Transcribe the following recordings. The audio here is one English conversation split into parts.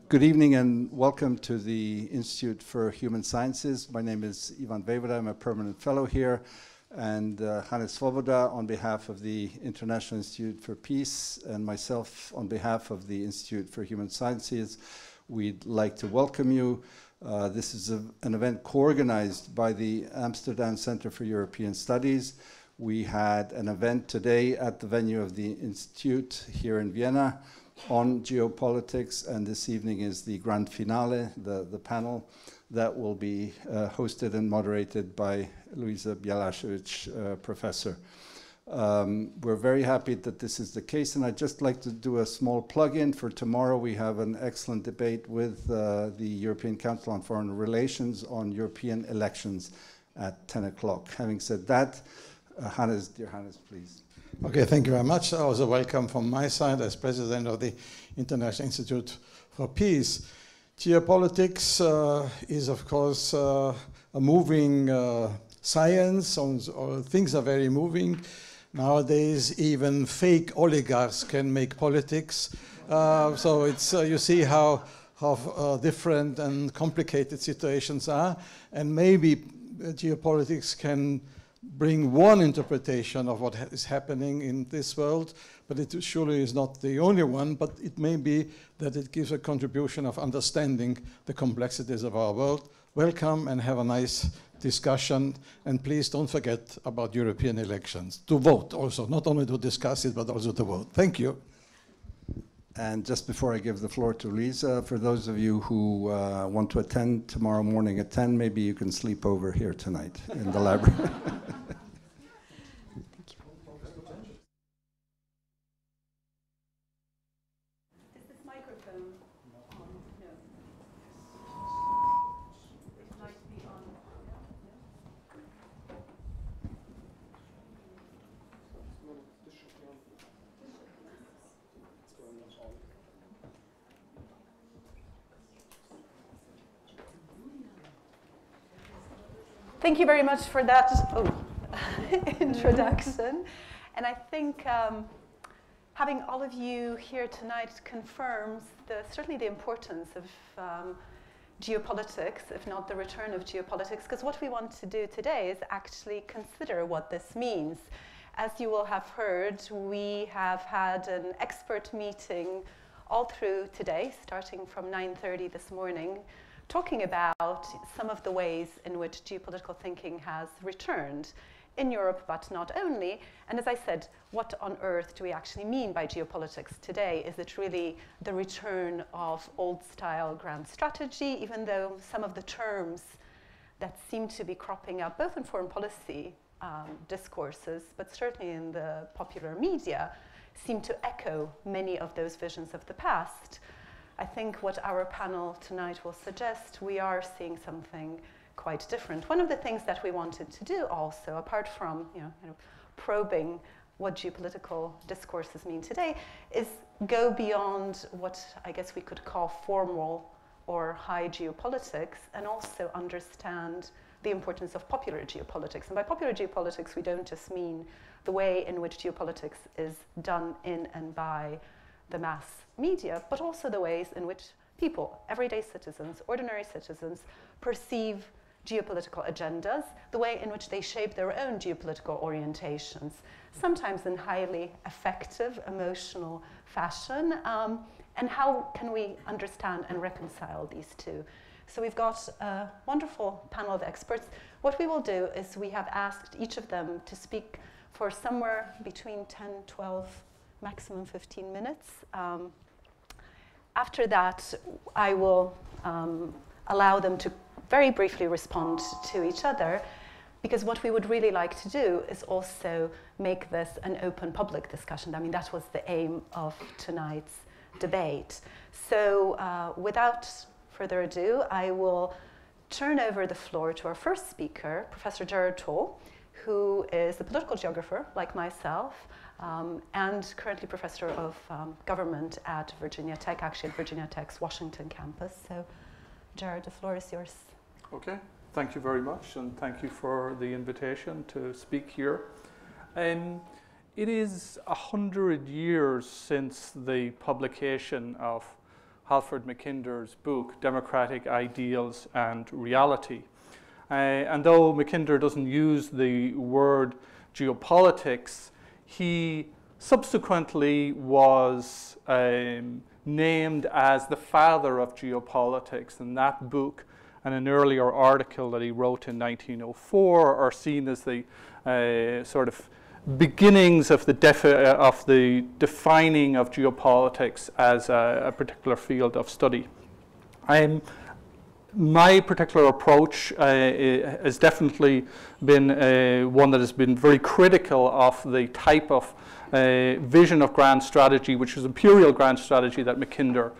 Good evening and welcome to the Institute for Human Sciences. My name is Ivan Vejvoda. I'm a permanent fellow here. And Hannes Svoboda on behalf of the International Institute for Peace and myself on behalf of the Institute for Human Sciences, we'd like to welcome you. This is an event co-organized by the Amsterdam Center for European Studies. We had an event today at the venue of the Institute here in Vienna on geopolitics, and this evening is the grand finale, the panel that will be hosted and moderated by Luisa Bjelašević, professor. We're very happy that this is the case, and I'd just like to do a small plug-in for tomorrow. We have an excellent debate with the European Council on Foreign Relations on European elections at 10 o'clock. Having said that, Hannes, dear Hannes, please. Okay, thank you very much. Also welcome from my side as president of the International Institute for Peace. Geopolitics is, of course, a moving science. Things are very moving. Nowadays, even fake oligarchs can make politics. So it's you see how different and complicated situations are. And maybe geopolitics can bring one interpretation of what is happening in this world, but it surely is not the only one, but it may be that it gives a contribution of understanding the complexities of our world. Welcome and have a nice discussion, and please don't forget about European elections. To vote also, not only to discuss it, but also to vote. Thank you. And just before I give the floor to Lisa, for those of you who want to attend tomorrow morning at 10, maybe you can sleep over here tonight in the library. Thank you. Is this microphone on? No. It might be on. Thank you very much for that introduction. And I think having all of you here tonight confirms certainly the importance of geopolitics, if not the return of geopolitics, because what we want to do today is actually consider what this means. As you will have heard, we have had an expert meeting all through today, starting from 9:30 this morning, talking about some of the ways in which geopolitical thinking has returned in Europe, but not only. And as I said, what on earth do we actually mean by geopolitics today? Is it really the return of old-style grand strategy, even though some of the terms that seem to be cropping up, both in foreign policy discourses, but certainly in the popular media, seem to echo many of those visions of the past? I think what our panel tonight will suggest, we are seeing something quite different. One of the things that we wanted to do also, apart from probing what geopolitical discourses mean today, is go beyond what I guess we could call formal or high geopolitics, and also understand the importance of popular geopolitics. And by popular geopolitics, we don't just mean the way in which geopolitics is done in and by the mass media, but also the ways in which people, everyday citizens, ordinary citizens, perceive geopolitical agendas, the way in which they shape their own geopolitical orientations, sometimes in highly effective, emotional fashion, and how can we understand and reconcile these two? So we've got a wonderful panel of experts. What we will do is we have asked each of them to speak for somewhere between 10, 12, maximum 15 minutes. After that, I will allow them to very briefly respond to each other, because what we would really like to do is also make this an open public discussion. I mean, that was the aim of tonight's debate. So without further ado, I will turn over the floor to our first speaker, Professor Gerard Toal, who is a political geographer like myself, and currently professor of government at Virginia Tech, actually at Virginia Tech's Washington campus. So, Gerard, the floor is yours. Okay, thank you very much, and thank you for the invitation to speak here. It is 100 years since the publication of Halford Mackinder's book, Democratic Ideals and Reality. And though Mackinder doesn't use the word geopolitics, he subsequently was named as the father of geopolitics in that book, and an earlier article that he wrote in 1904 are seen as the sort of beginnings of the defining of geopolitics as a particular field of study. My particular approach has definitely been one that has been very critical of the type of vision of grand strategy, which was imperial grand strategy that Mackinder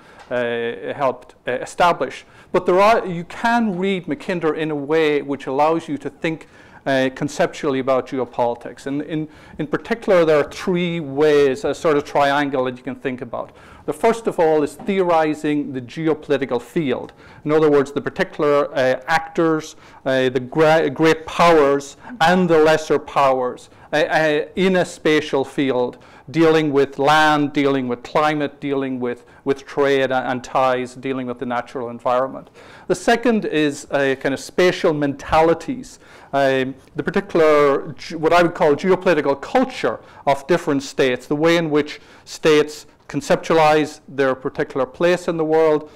helped establish. But you can read Mackinder in a way which allows you to think conceptually about geopolitics. And in particular, there are three ways, a sort of triangle that you can think about. The first of all is theorizing the geopolitical field. In other words, the particular actors, the great powers and the lesser powers in a spatial field, dealing with land, dealing with climate, dealing with trade and ties, dealing with the natural environment. The second is kind of spatial mentalities, the particular, what I would call geopolitical culture of different states, the way in which states conceptualize their particular place in the world,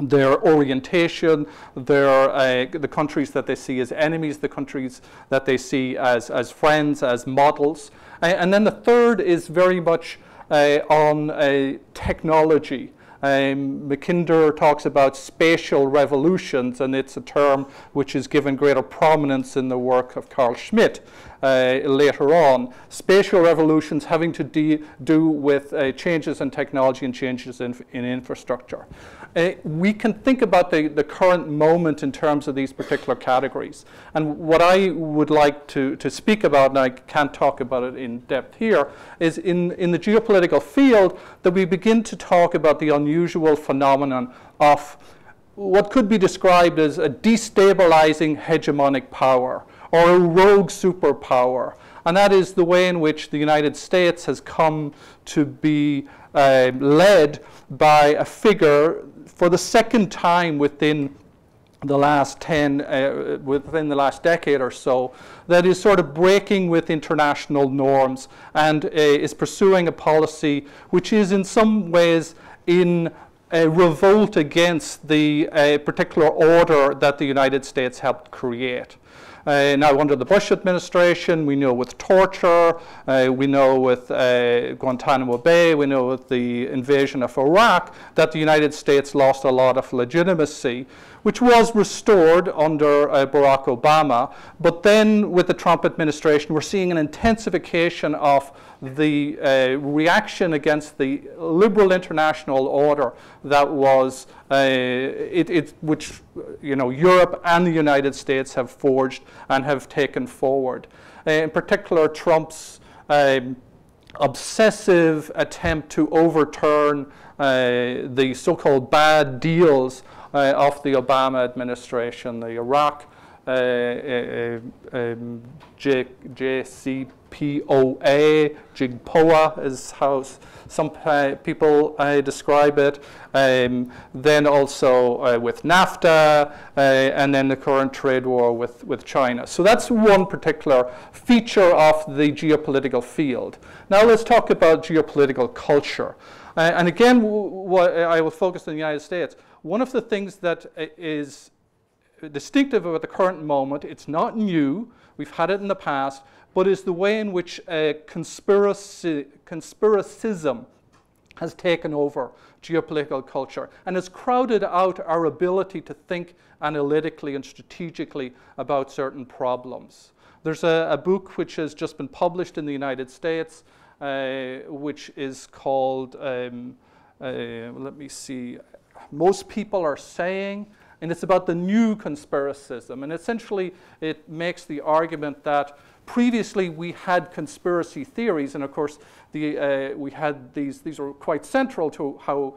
their orientation, the countries that they see as enemies, the countries that they see as friends, as models. And then the third is very much on technology. Mackinder talks about spatial revolutions, and it's a term which is given greater prominence in the work of Carl Schmitt later on. Spatial revolutions having to do with changes in technology and changes in infrastructure. We can think about the current moment in terms of these particular categories. And what I would like to speak about, and I can't talk about it in depth here, is in the geopolitical field that we begin to talk about the unusual phenomenon of what could be described as a destabilizing hegemonic power or a rogue superpower. And that is the way in which the United States has come to be led by a figure for the second time within the last within the last decade or so, that is sort of breaking with international norms and is pursuing a policy which is in some ways in a revolt against the particular order that the United States helped create. Now, under the Bush administration, we know with torture, we know with Guantanamo Bay, we know with the invasion of Iraq, that the United States lost a lot of legitimacy, which was restored under Barack Obama. But then with the Trump administration, we're seeing an intensification of the reaction against the liberal international order that was which Europe and the United States have forged and have taken forward. In particular, Trump's obsessive attempt to overturn the so-called bad deals of the Obama administration, the Iraq JCPOA, JIGPOA is how some people describe it. Then also with NAFTA, and then the current trade war with China. So that's one particular feature of the geopolitical field. Now let's talk about geopolitical culture. And again, I will focus on the United States. One of the things that is distinctive about the current moment, it's not new, we've had it in the past, but is the way in which conspiracism has taken over geopolitical culture and has crowded out our ability to think analytically and strategically about certain problems. There's a book which has just been published in the United States, which is called, let me see, Most People Are Saying, and it's about the new conspiracism. And essentially, it makes the argument that previously we had conspiracy theories, and of course, we had these were quite central to how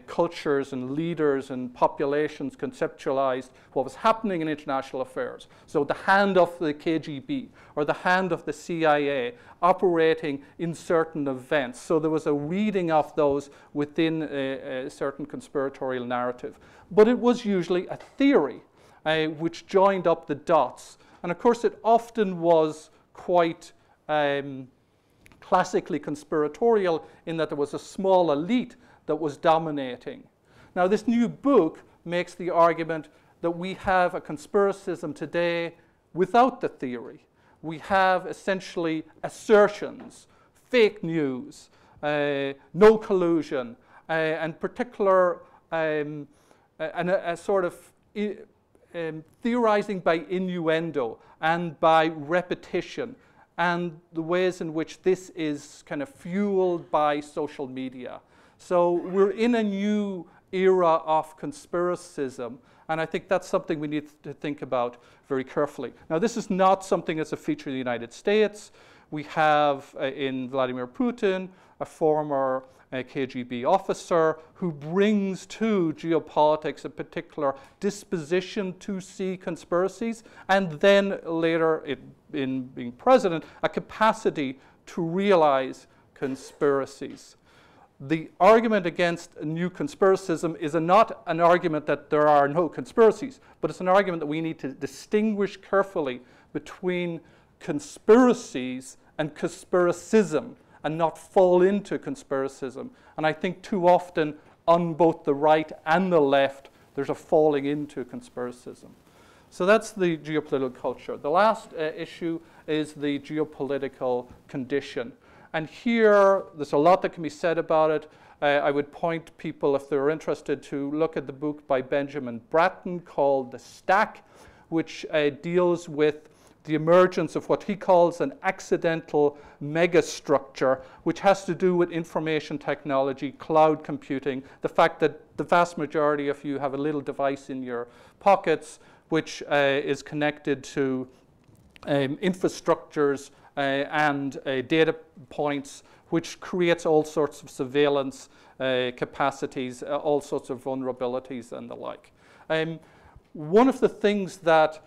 cultures and leaders and populations conceptualized what was happening in international affairs. So the hand of the KGB or the hand of the CIA operating in certain events. So there was a reading of those within a certain conspiratorial narrative. But it was usually a theory which joined up the dots. And of course it often was quite classically conspiratorial in that there was a small elite that was dominating. Now, this new book makes the argument that we have a conspiracism today without the theory. We have essentially assertions, fake news, no collusion, and particular and a sort of theorizing by innuendo and by repetition, and the ways in which this is kind of fueled by social media. So we're in a new era of conspiracism, and I think that's something we need to think about very carefully. Now, this is not something that's a feature of the United States. We have in Vladimir Putin a former KGB officer who brings to geopolitics a particular disposition to see conspiracies, and then later, in being president, a capacity to realize conspiracies. The argument against new conspiracism is not an argument that there are no conspiracies, but it's an argument that we need to distinguish carefully between conspiracies and conspiracism, and not fall into conspiracism. And I think too often on both the right and the left, there's a falling into conspiracism. So that's the geopolitical culture. The last issue is the geopolitical condition. And here, there's a lot that can be said about it. I would point people, if they're interested, to look at the book by Benjamin Bratton called The Stack, which deals with the emergence of what he calls an accidental megastructure, which has to do with information technology, cloud computing, the fact that the vast majority of you have a little device in your pockets which is connected to infrastructures and data points, which creates all sorts of surveillance capacities, all sorts of vulnerabilities and the like. One of the things that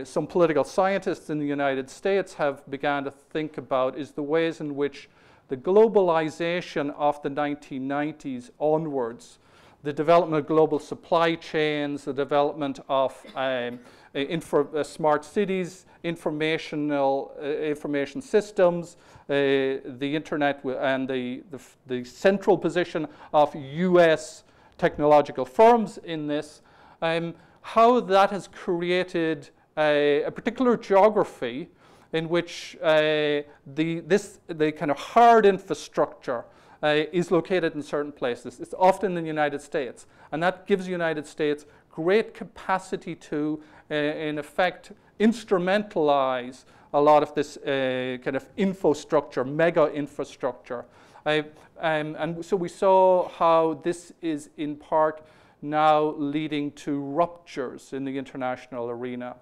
some political scientists in the United States have begun to think about is the ways in which the globalization of the 1990s onwards, the development of global supply chains, the development of smart cities, information systems, the internet, and the central position of US technological firms in this, how that has created a particular geography in which the kind of hard infrastructure is located in certain places. It's often in the United States, and that gives the United States great capacity to, in effect, instrumentalize a lot of this kind of infrastructure, mega infrastructure. And so we saw how this is in part now leading to ruptures in the international arena.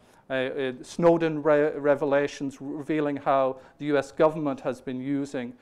Snowden revelations revealing how the US government has been using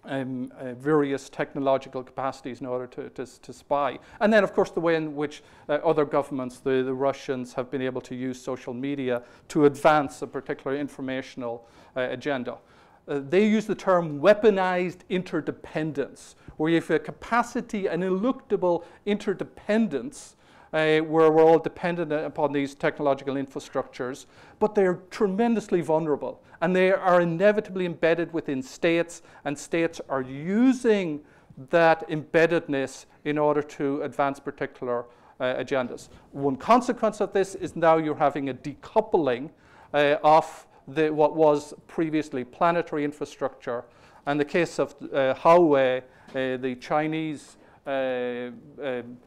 various technological capacities in order to spy. And then, of course, the way in which other governments, the Russians, have been able to use social media to advance a particular informational agenda. They use the term weaponized interdependence, where you have a capacity, an ineluctable interdependence, where we're all dependent upon these technological infrastructures, but they're tremendously vulnerable, and they are inevitably embedded within states, and states are using that embeddedness in order to advance particular agendas. One consequence of this is now you're having a decoupling of what was previously planetary infrastructure. And the case of Huawei, the Chinese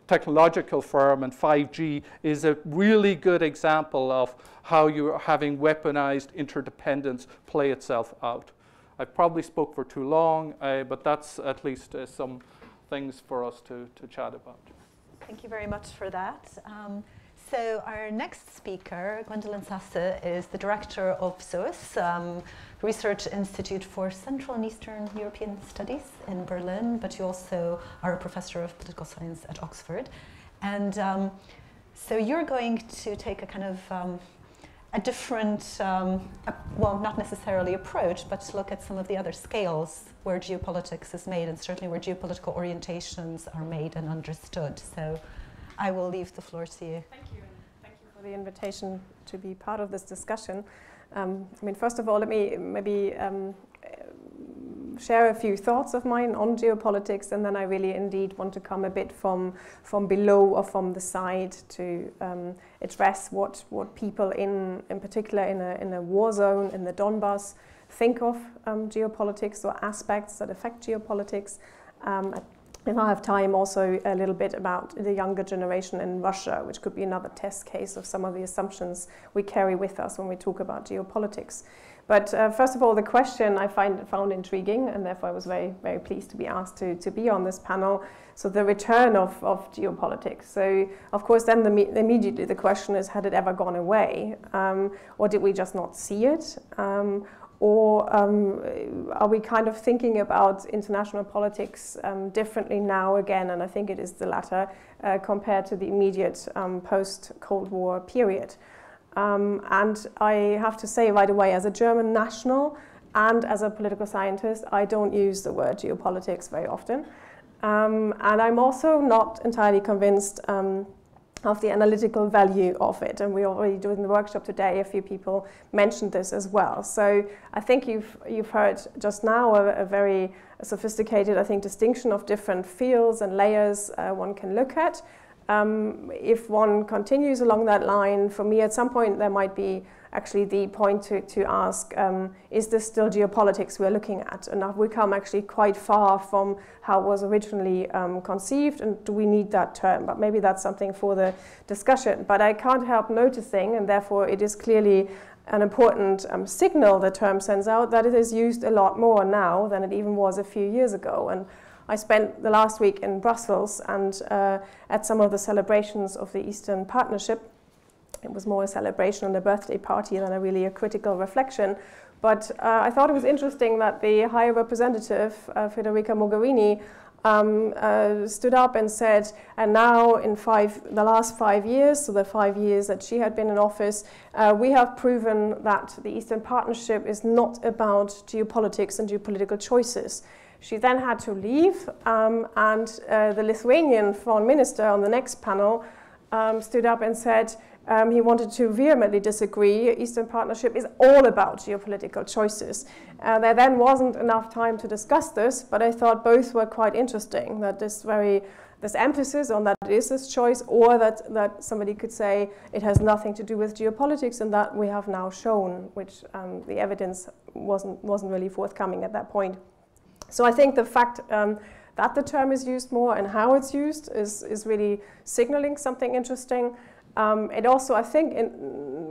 technological firm, and 5G is a really good example of how you're having weaponized interdependence play itself out. I probably spoke for too long, but that's at least some things for us to chat about. Thank you very much for that. So our next speaker, Gwendolyn Sasse, is the director of SOAS, Research Institute for Central and Eastern European Studies in Berlin, but you also are a professor of political science at Oxford. And so you're going to take a kind of a different, well, not necessarily approach, but to look at some of the other scales where geopolitics is made, and certainly where geopolitical orientations are made and understood. So I will leave the floor to you. Thank you, and thank you for the invitation to be part of this discussion. I mean, first of all, let me maybe share a few thoughts of mine on geopolitics, and then I really indeed want to come a bit from below or from the side to address what people in particular in a war zone in the Donbass think of geopolitics or aspects that affect geopolitics. If I have time, also a little bit about the younger generation in Russia, which could be another test case of some of the assumptions we carry with us when we talk about geopolitics. But first of all, the question I found intriguing, and therefore I was very, very pleased to be asked to be on this panel. So the return of geopolitics. So of course, then immediately the question is, had it ever gone away? Or did we just not see it? Or are we kind of thinking about international politics differently now again? And I think it is the latter compared to the immediate post-Cold War period. And I have to say right away, as a German national and as a political scientist, I don't use the word geopolitics very often. And I'm also not entirely convinced of the analytical value of it. And we already during the workshop today, a few people mentioned this as well. So I think you've heard just now a very sophisticated, I think, distinction of different fields and layers one can look at. If one continues along that line, for me at some point there might be actually the point to ask, is this still geopolitics we're looking at? And have we come actually quite far from how it was originally conceived, and do we need that term? But maybe that's something for the discussion. But I can't help noticing, and therefore it is clearly an important signal the term sends out, that it is used a lot more now than it even was a few years ago. And I spent the last week in Brussels and at some of the celebrations of the Eastern Partnership. It was more a celebration and a birthday party than a critical reflection. But I thought it was interesting that the High Representative, Federica Mogherini, stood up and said, and now in the last 5 years, so the 5 years that she had been in office, we have proven that the Eastern Partnership is not about geopolitics and geopolitical choices. She then had to leave, and the Lithuanian foreign minister on the next panel stood up and said he wanted to vehemently disagree. Eastern Partnership is all about geopolitical choices. There then wasn't enough time to discuss this, but I thought both were quite interesting, that this emphasis on that it is this choice, or that somebody could say it has nothing to do with geopolitics, and that we have now shown, which the evidence wasn't really forthcoming at that point. So I think the fact that the term is used more and how it's used is really signaling something interesting. It also, I think,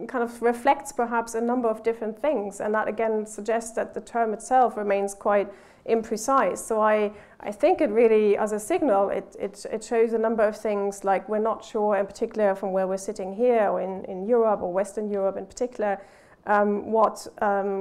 kind of reflects perhaps a number of different things, and that again suggests that the term itself remains quite imprecise. So I think it really, as a signal, it shows a number of things, like we're not sure, in particular from where we're sitting here, or in Europe, or Western Europe in particular, what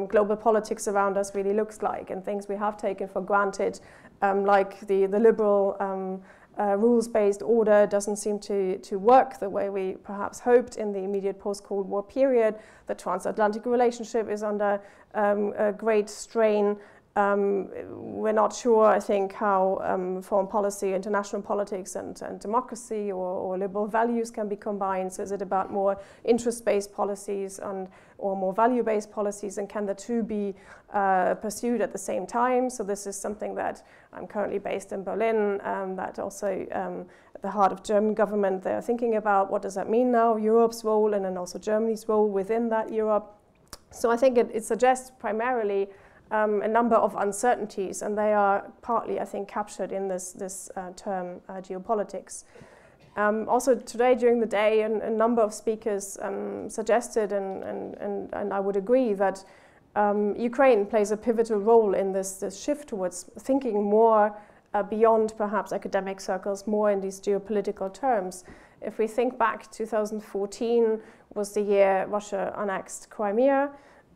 global politics around us really looks like, and things we have taken for granted, like the liberal rules-based order doesn't seem to work the way we perhaps hoped in the immediate post-Cold War period. The transatlantic relationship is under a great strain. We're not sure, I think, how foreign policy, international politics, and democracy or liberal values can be combined. So is it about more interest-based policies or more value-based policies, and can the two be pursued at the same time? So this is something that I'm currently based in Berlin, that also at the heart of German government, they're thinking about what does that mean now, Europe's role, and then also Germany's role within that Europe. So I think it suggests primarily a number of uncertainties, and they are partly, I think, captured in this term geopolitics. Also today during the day, a number of speakers suggested, and I would agree, that Ukraine plays a pivotal role in this shift towards thinking more beyond perhaps academic circles, more in these geopolitical terms. If we think back, 2014 was the year Russia annexed Crimea.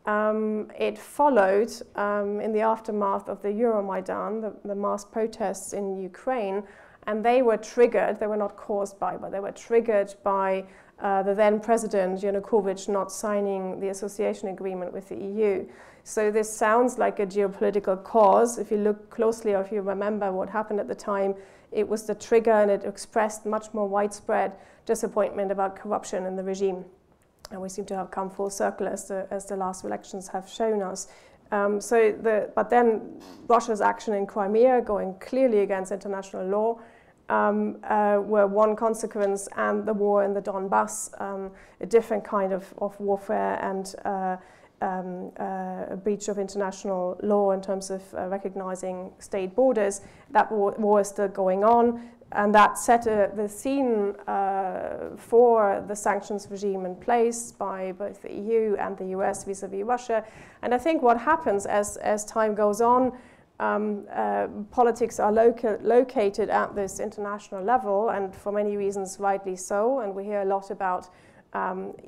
It followed in the aftermath of the Euromaidan, the mass protests in Ukraine, and they were triggered, they were not caused by, but they were triggered by the then President Yanukovych not signing the association agreement with the EU. So this sounds like a geopolitical cause. If you look closely, or if you remember what happened at the time, it was the trigger, and it expressed much more widespread disappointment about corruption in the regime. And we seem to have come full circle as the last elections have shown us. But then Russia's action in Crimea, going clearly against international law, were one consequence, and the war in the Donbass, a different kind of warfare and a breach of international law in terms of recognizing state borders. That war is still going on, and that set the scene for the sanctions regime in place by both the EU and the US vis-a-vis Russia. And I think what happens as time goes on, politics are located at this international level, and for many reasons rightly so, and we hear a lot about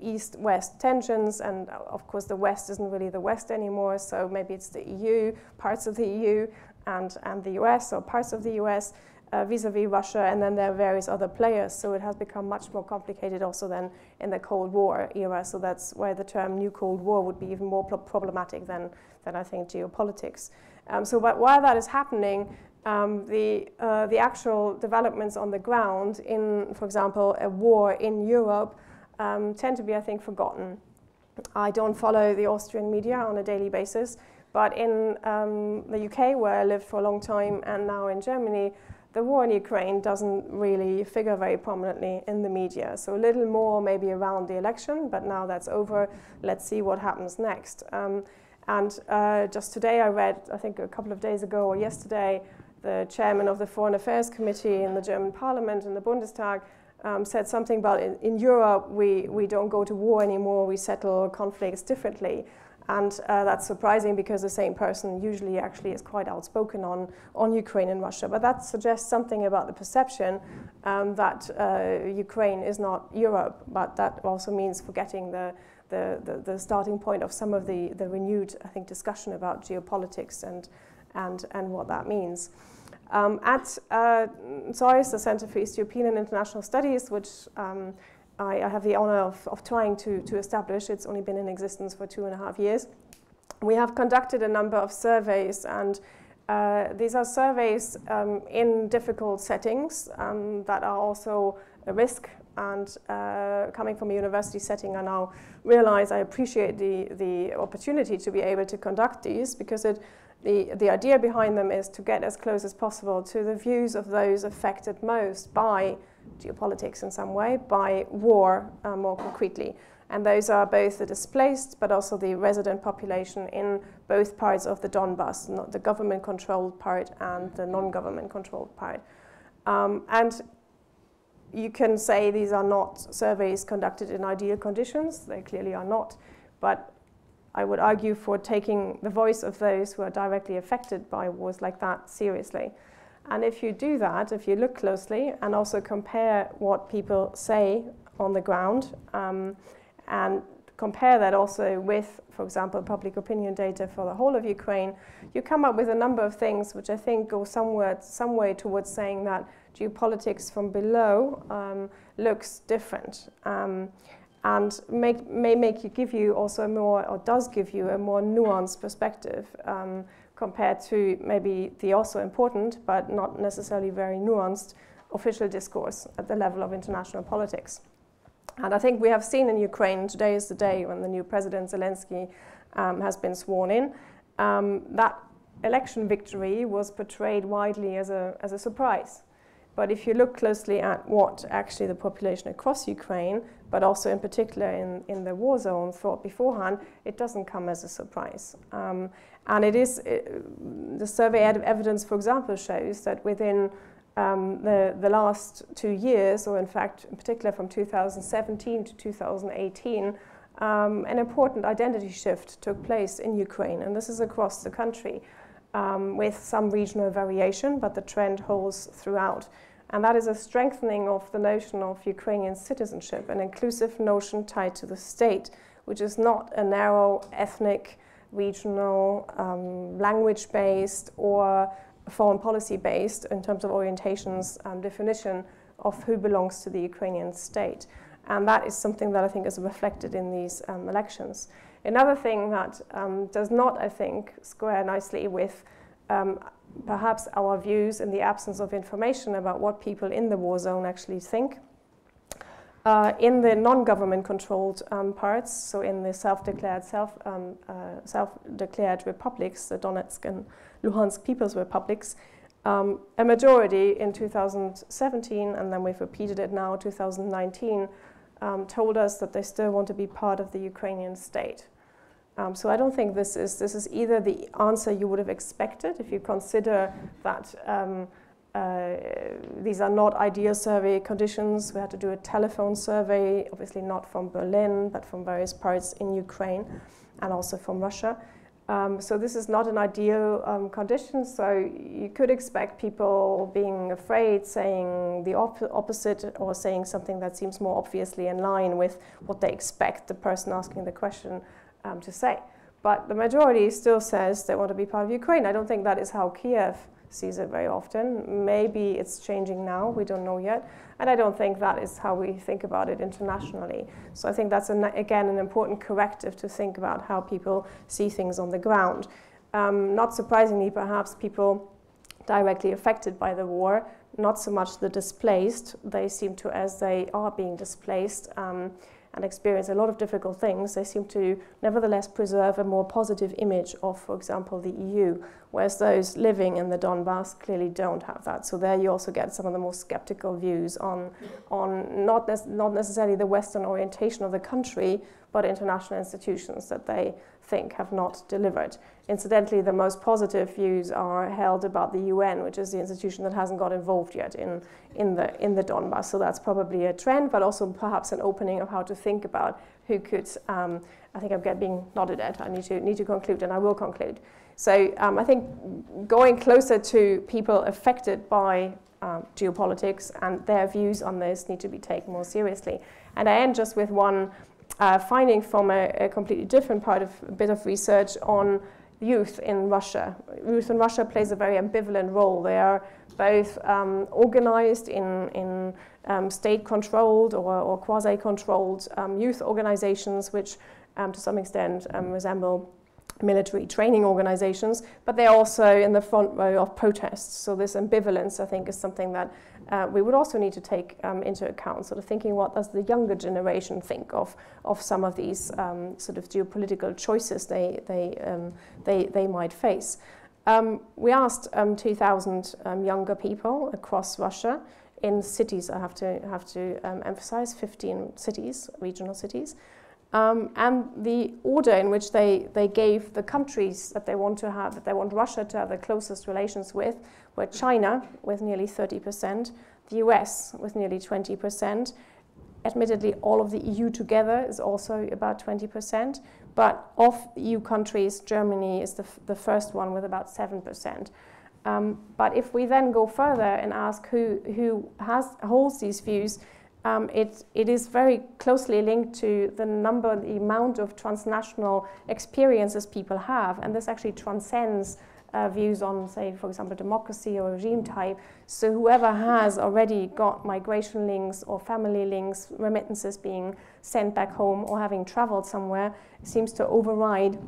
East-West tensions, and of course the West isn't really the West anymore, so maybe it's the EU, parts of the EU, and the US, or parts of the US, vis-a-vis Russia, and then there are various other players, so it has become much more complicated also than in the Cold War era, so that's where the term New Cold War would be even more problematic than I think geopolitics. But while that is happening, the actual developments on the ground in, for example, a war in Europe tend to be, I think, forgotten. I don't follow the Austrian media on a daily basis, but in the UK, where I lived for a long time, and now in Germany, the war in Ukraine doesn't really figure very prominently in the media. So a little more maybe around the election, but now that's over. Let's see what happens next. Just today I read, I think a couple of days ago or yesterday, the chairman of the Foreign Affairs Committee in the German Parliament, in the Bundestag, said something about in Europe we don't go to war anymore, we settle conflicts differently. And that's surprising, because the same person usually actually is quite outspoken on Ukraine and Russia. But that suggests something about the perception that Ukraine is not Europe, but that also means forgetting the starting point of some of the renewed, I think, discussion about geopolitics and what that means. At SOIS, the Center for East European and International Studies, which I have the honor of trying to establish. It's only been in existence for 2.5 years. We have conducted a number of surveys, and these are surveys in difficult settings that are also a risk. And coming from a university setting, I now realize I appreciate the opportunity to be able to conduct these, because the idea behind them is to get as close as possible to the views of those affected most by geopolitics in some way, by war more concretely. And those are both the displaced, but also the resident population in both parts of the Donbass, not the government-controlled part and the non-government-controlled part. And you can say these are not surveys conducted in ideal conditions. They clearly are not. But I would argue for taking the voice of those who are directly affected by wars like that seriously. And if you do that, if you look closely and also compare what people say on the ground, and compare that also with, for example, public opinion data for the whole of Ukraine, you come up with a number of things which I think go some way towards saying that geopolitics from below looks different. And give you also a more, or does give you a more nuanced perspective compared to maybe the also important, but not necessarily very nuanced, official discourse at the level of international politics. And I think we have seen in Ukraine, today is the day when the new President Zelensky has been sworn in, that election victory was portrayed widely as a surprise. But if you look closely at what actually the population across Ukraine, but also in particular in the war zone, thought beforehand, it doesn't come as a surprise. And it is, the survey evidence, for example, shows that within the last 2 years, or in fact, in particular from 2017 to 2018, an important identity shift took place in Ukraine, and this is across the country. with some regional variation, but the trend holds throughout. And that is a strengthening of the notion of Ukrainian citizenship, an inclusive notion tied to the state, which is not a narrow ethnic, regional, language-based or foreign policy-based in terms of orientations and definition of who belongs to the Ukrainian state. And that is something that I think is reflected in these elections. Another thing that does not, I think, square nicely with perhaps our views in the absence of information about what people in the war zone actually think. In the non-government controlled parts, so in the self-declared republics, the Donetsk and Luhansk People's Republics, a majority in 2017, and then we've repeated it now, 2019, told us that they still want to be part of the Ukrainian state. So I don't think this is either the answer you would have expected if you consider that these are not ideal survey conditions. We had to do a telephone survey, obviously not from Berlin, but from various parts in Ukraine and also from Russia. So this is not an ideal condition. So you could expect people being afraid, saying the opposite, or saying something that seems more obviously in line with what they expect the person asking the question to say. But the majority still says they want to be part of Ukraine. I don't think that is how Kiev sees it very often. Maybe it's changing now, we don't know yet. And I don't think that is how we think about it internationally. So I think that's, again, an important corrective to think about how people see things on the ground. Not surprisingly, perhaps people directly affected by the war, not so much the displaced. They seem to, as they are being displaced, and experience a lot of difficult things, they seem to nevertheless preserve a more positive image of, for example, the EU, whereas those living in the Donbass clearly don't have that. So there you also get some of the more skeptical views on not necessarily the Western orientation of the country, but international institutions that they think have not delivered. Incidentally, the most positive views are held about the UN, which is the institution that hasn't got involved yet in the Donbass. So that's probably a trend, but also perhaps an opening of how to think about who could. I think I'm being nodded at. I need to conclude, and I will conclude. So I think going closer to people affected by geopolitics and their views on this need to be taken more seriously. And I end just with one finding from a completely different bit of research on youth in Russia. Youth in Russia plays a very ambivalent role. They are both organized in state-controlled or quasi-controlled youth organizations, which to some extent resemble military training organizations, but they're also in the front row of protests. So this ambivalence, I think, is something that we would also need to take into account, sort of thinking what does the younger generation think of some of these sort of geopolitical choices they might face. We asked 2,000 younger people across Russia in cities. I have to emphasize 15 cities, regional cities. And the order in which they gave the countries that they want Russia to have the closest relations with were China with nearly 30%, the US with nearly 20%. Admittedly, all of the EU together is also about 20%, but of EU countries, Germany is the first one with about 7%. But if we then go further and ask who holds these views, it is very closely linked to the amount of transnational experiences people have, and this actually transcends views on, say, for example, democracy or regime type. So whoever has already got migration links or family links, remittances being sent back home or having traveled somewhere, seems to override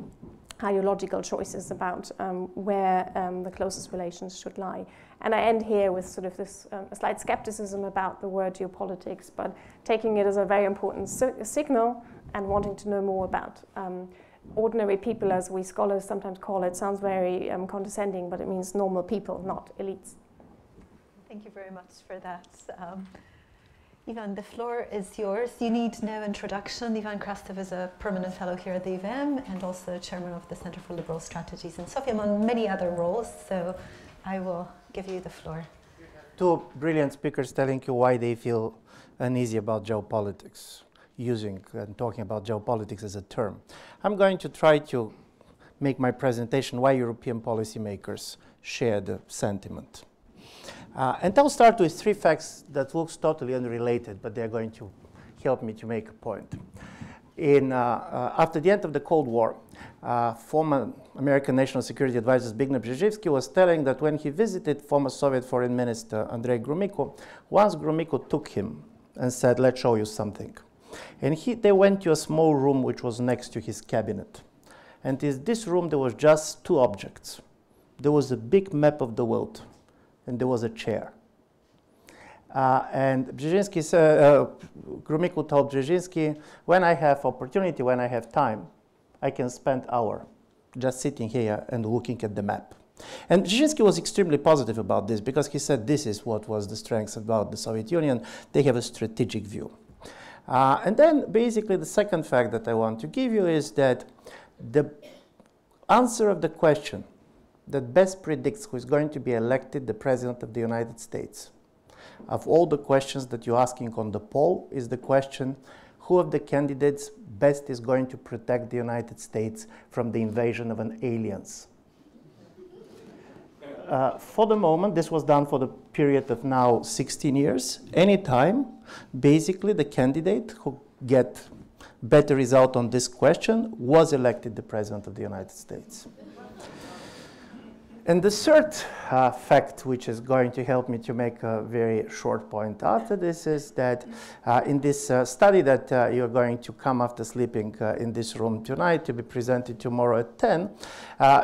ideological choices about where the closest relations should lie. And I end here with sort of this slight skepticism about the word geopolitics, but taking it as a very important signal and wanting to know more about ordinary people, as we scholars sometimes call it. Sounds very condescending, but it means normal people, not elites. Thank you very much for that. Ivan, the floor is yours. You need no introduction. Ivan Krastev is a permanent fellow here at the UVM and also chairman of the Center for Liberal Strategies in Sofia, among many other roles. So I will give you the floor. Two brilliant speakers telling you why they feel uneasy about geopolitics, using and talking about geopolitics as a term. I'm going to try to make my presentation why European policymakers share the sentiment. And I'll start with 3 facts that looks totally unrelated, but they're going to help me to make a point. After the end of the Cold War, former American National Security Advisor Zbigniew Brzezinski was telling that when he visited former Soviet Foreign Minister Andrei Gromyko, once Gromyko took him and said, let's show you something. And they went to a small room which was next to his cabinet. And in this room there was just 2 objects. There was a big map of the world, and there was a chair. And Brzezinski said, Gromyko told Brzezinski, when I have opportunity, when I have time, I can spend an hour just sitting here and looking at the map. And Brzezinski was extremely positive about this because he said this is what was the strength about the Soviet Union. They have a strategic view. And then basically the second fact that I want to give you is that the answer of the question that best predicts who is going to be elected the President of the United States, of all the questions that you're asking on the poll, is the question, who of the candidates best is going to protect the United States from the invasion of an aliens? For the moment, this was done for the period of now 16 years. Anytime, basically the candidate who get better result on this question was elected the President of the United States. And the third fact, which is going to help me to make a very short point after this, is that in this study that you're going to come after sleeping in this room tonight to be presented tomorrow at 10,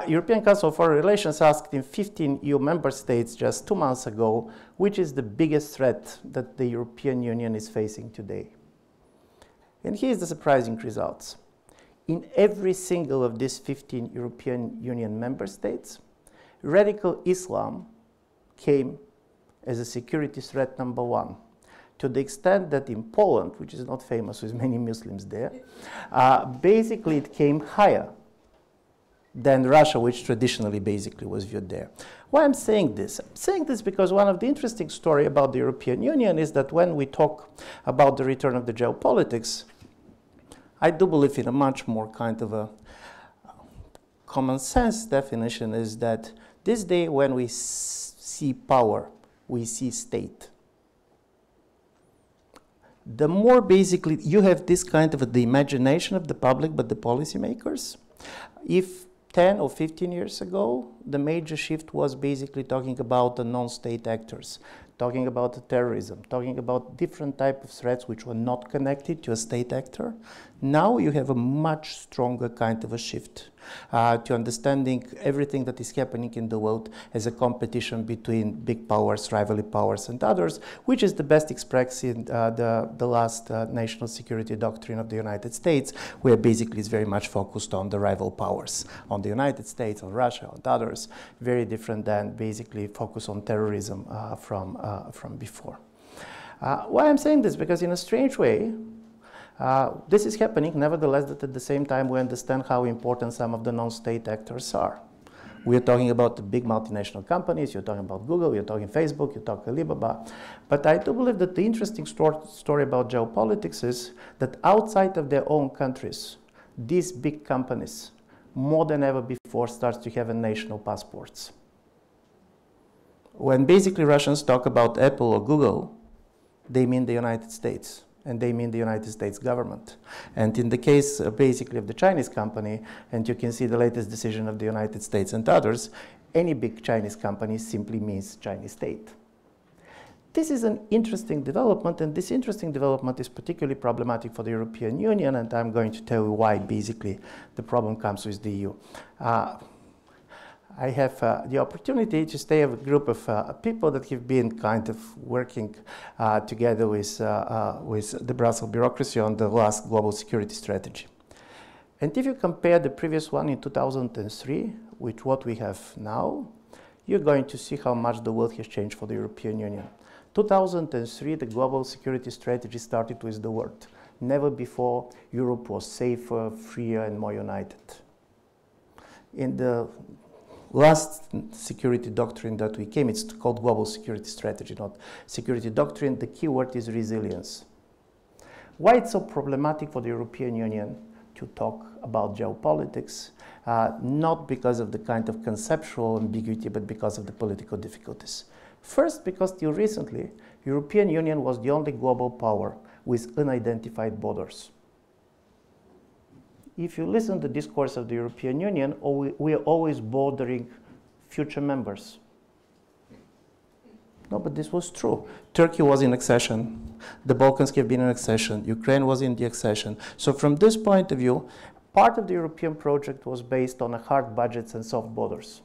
European Council of Foreign Relations asked in 15 EU member states just 2 months ago, which is the biggest threat that the European Union is facing today. And here's the surprising results. In every single of these 15 European Union member states, radical Islam came as a security threat number 1, to the extent that in Poland, which is not famous with many Muslims there, basically it came higher than Russia, which traditionally basically was viewed there. Why I'm saying this? I'm saying this because one of the interesting stories about the European Union is that when we talk about the return of the geopolitics, I do believe in a much more kind of a common sense definition is that this day when we see power, we see state. The more basically you have this kind of the imagination of the public but the policymakers, if 10 or 15 years ago, the major shift was basically talking about the non-state actors, talking about the terrorism, talking about different type of threats which were not connected to a state actor. Now you have a much stronger kind of a shift to understanding everything that is happening in the world as a competition between big powers, rivalry powers, and others, which is the best expressed in the last national security doctrine of the United States, where basically it's very much focused on the rival powers, on the United States, on Russia, on others, very different than basically focus on terrorism from before. Why I'm saying this? Because in a strange way, this is happening, nevertheless, that at the same time we understand how important some of the non-state actors are. We're talking about the big multinational companies, you're talking about Google, you're talking Facebook, you're talking Alibaba. But I do believe that the interesting story about geopolitics is that outside of their own countries, these big companies, more than ever before, start to have national passports. When basically Russians talk about Apple or Google, they mean the United States. And they mean the United States government. And in the case basically of the Chinese company, and you can see the latest decision of the United States and others, any big Chinese company simply means Chinese state. This is an interesting development, and this interesting development is particularly problematic for the European Union, and I'm going to tell you why basically the problem comes with the EU. I have the opportunity to stay with a group of people that have been kind of working together with the Brussels bureaucracy on the last global security strategy. And if you compare the previous one in 2003 with what we have now, you're going to see how much the world has changed for the European Union. 2003, the global security strategy started with the word. Never before Europe was safer, freer, and more united. In the last security doctrine that we came, it's called global security strategy, not security doctrine. The key word is resilience. Why it's so problematic for the European Union to talk about geopolitics, not because of the kind of conceptual ambiguity, but because of the political difficulties. First, because till recently, European Union was the only global power with unidentified borders. If you listen to the discourse of the European Union, we are always bordering future members. No, but this was true. Turkey was in accession. The Balkans have been in accession. Ukraine was in the accession. So from this point of view, part of the European project was based on hard budgets and soft borders.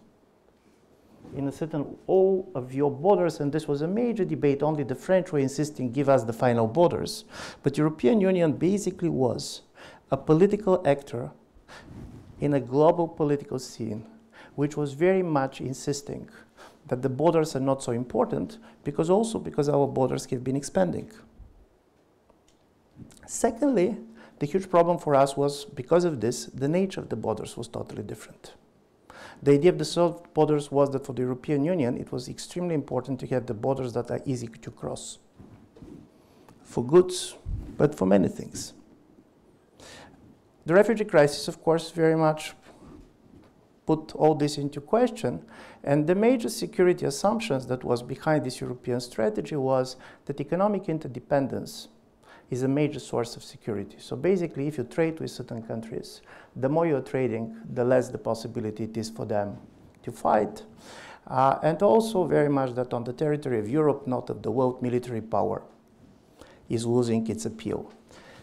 In a certain, all of your borders, and this was a major debate, only the French were insisting, give us the final borders. But European Union basically was a political actor in a global political scene, which was very much insisting that the borders are not so important, because our borders have been expanding. Secondly, the huge problem for us was, because of this, the nature of the borders was totally different. The idea of the soft borders was that for the European Union, it was extremely important to have the borders that are easy to cross. For goods, but for many things. The refugee crisis, of course, very much put all this into question. And the major security assumptions that was behind this European strategy was that economic interdependence is a major source of security. So basically, if you trade with certain countries, the more you're trading, the less the possibility it is for them to fight. And also very much that on the territory of Europe, not of the world, military power is losing its appeal.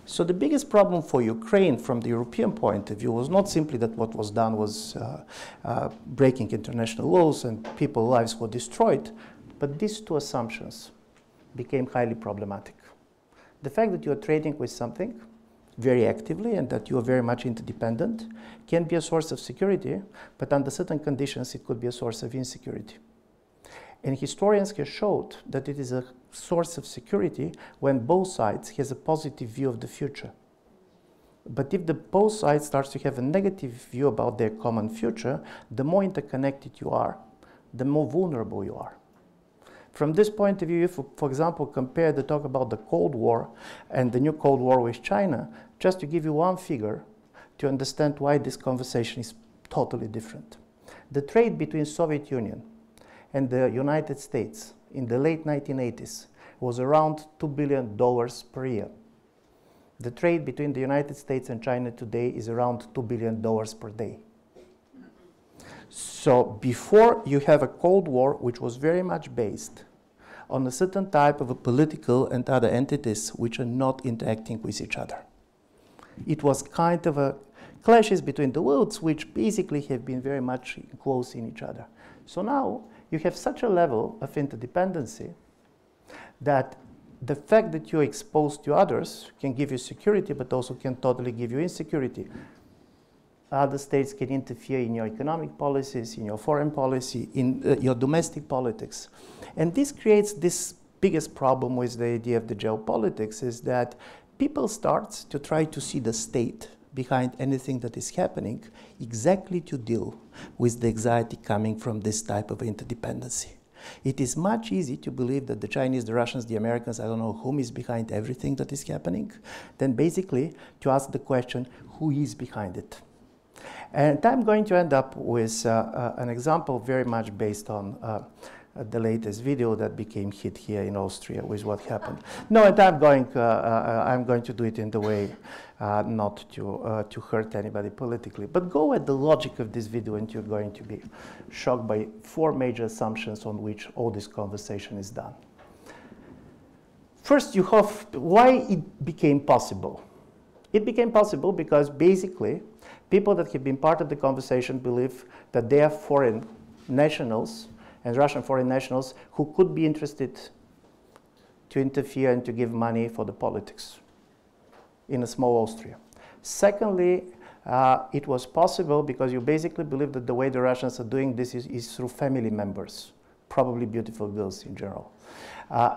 So the biggest problem for Ukraine from the European point of view was not simply that what was done was breaking international laws and people's lives were destroyed, but these two assumptions became highly problematic. The fact that you are trading with something very actively and that you are very much interdependent can be a source of security, but under certain conditions it could be a source of insecurity. And historians have showed that it is a source of security when both sides has a positive view of the future. But if both sides starts to have a negative view about their common future, the more interconnected you are, the more vulnerable you are. From this point of view, if, for example, compare the talk about the Cold War and the new Cold War with China, just to give you one figure to understand why this conversation is totally different. The trade between Soviet Union and the United States in the late 1980s was around $2 billion per year. The trade between the United States and China today is around $2 billion per day. So before you have a Cold War, which was very much based on a certain type of a political and other entities which are not interacting with each other. It was kind of a clashes between the worlds which basically have been very much close in each other. So now you have such a level of interdependency that the fact that you're exposed to others can give you security, but also can totally give you insecurity. Other states can interfere in your economic policies, in your foreign policy, in your domestic politics. And this creates this biggest problem with the idea of the geopolitics, is that people start to try to see the state behind anything that is happening exactly to deal with the anxiety coming from this type of interdependency. It is much easier to believe that the Chinese, the Russians, the Americans, I don't know whom is behind everything that is happening, than basically to ask the question, who is behind it? And I'm going to end up with an example very much based on the latest video that became hit here in Austria with what happened. No, and I'm going to do it in the way not to hurt anybody politically. But go at the logic of this video and you're going to be shocked by 4 major assumptions on which all this conversation is done. First, you have why it became possible. It became possible because basically people that have been part of the conversation believe that they are foreign nationals and Russian foreign nationals who could be interested to interfere and to give money for the politics in a small Austria. Secondly, it was possible because you basically believe that the way the Russians are doing this is through family members, probably beautiful girls in general.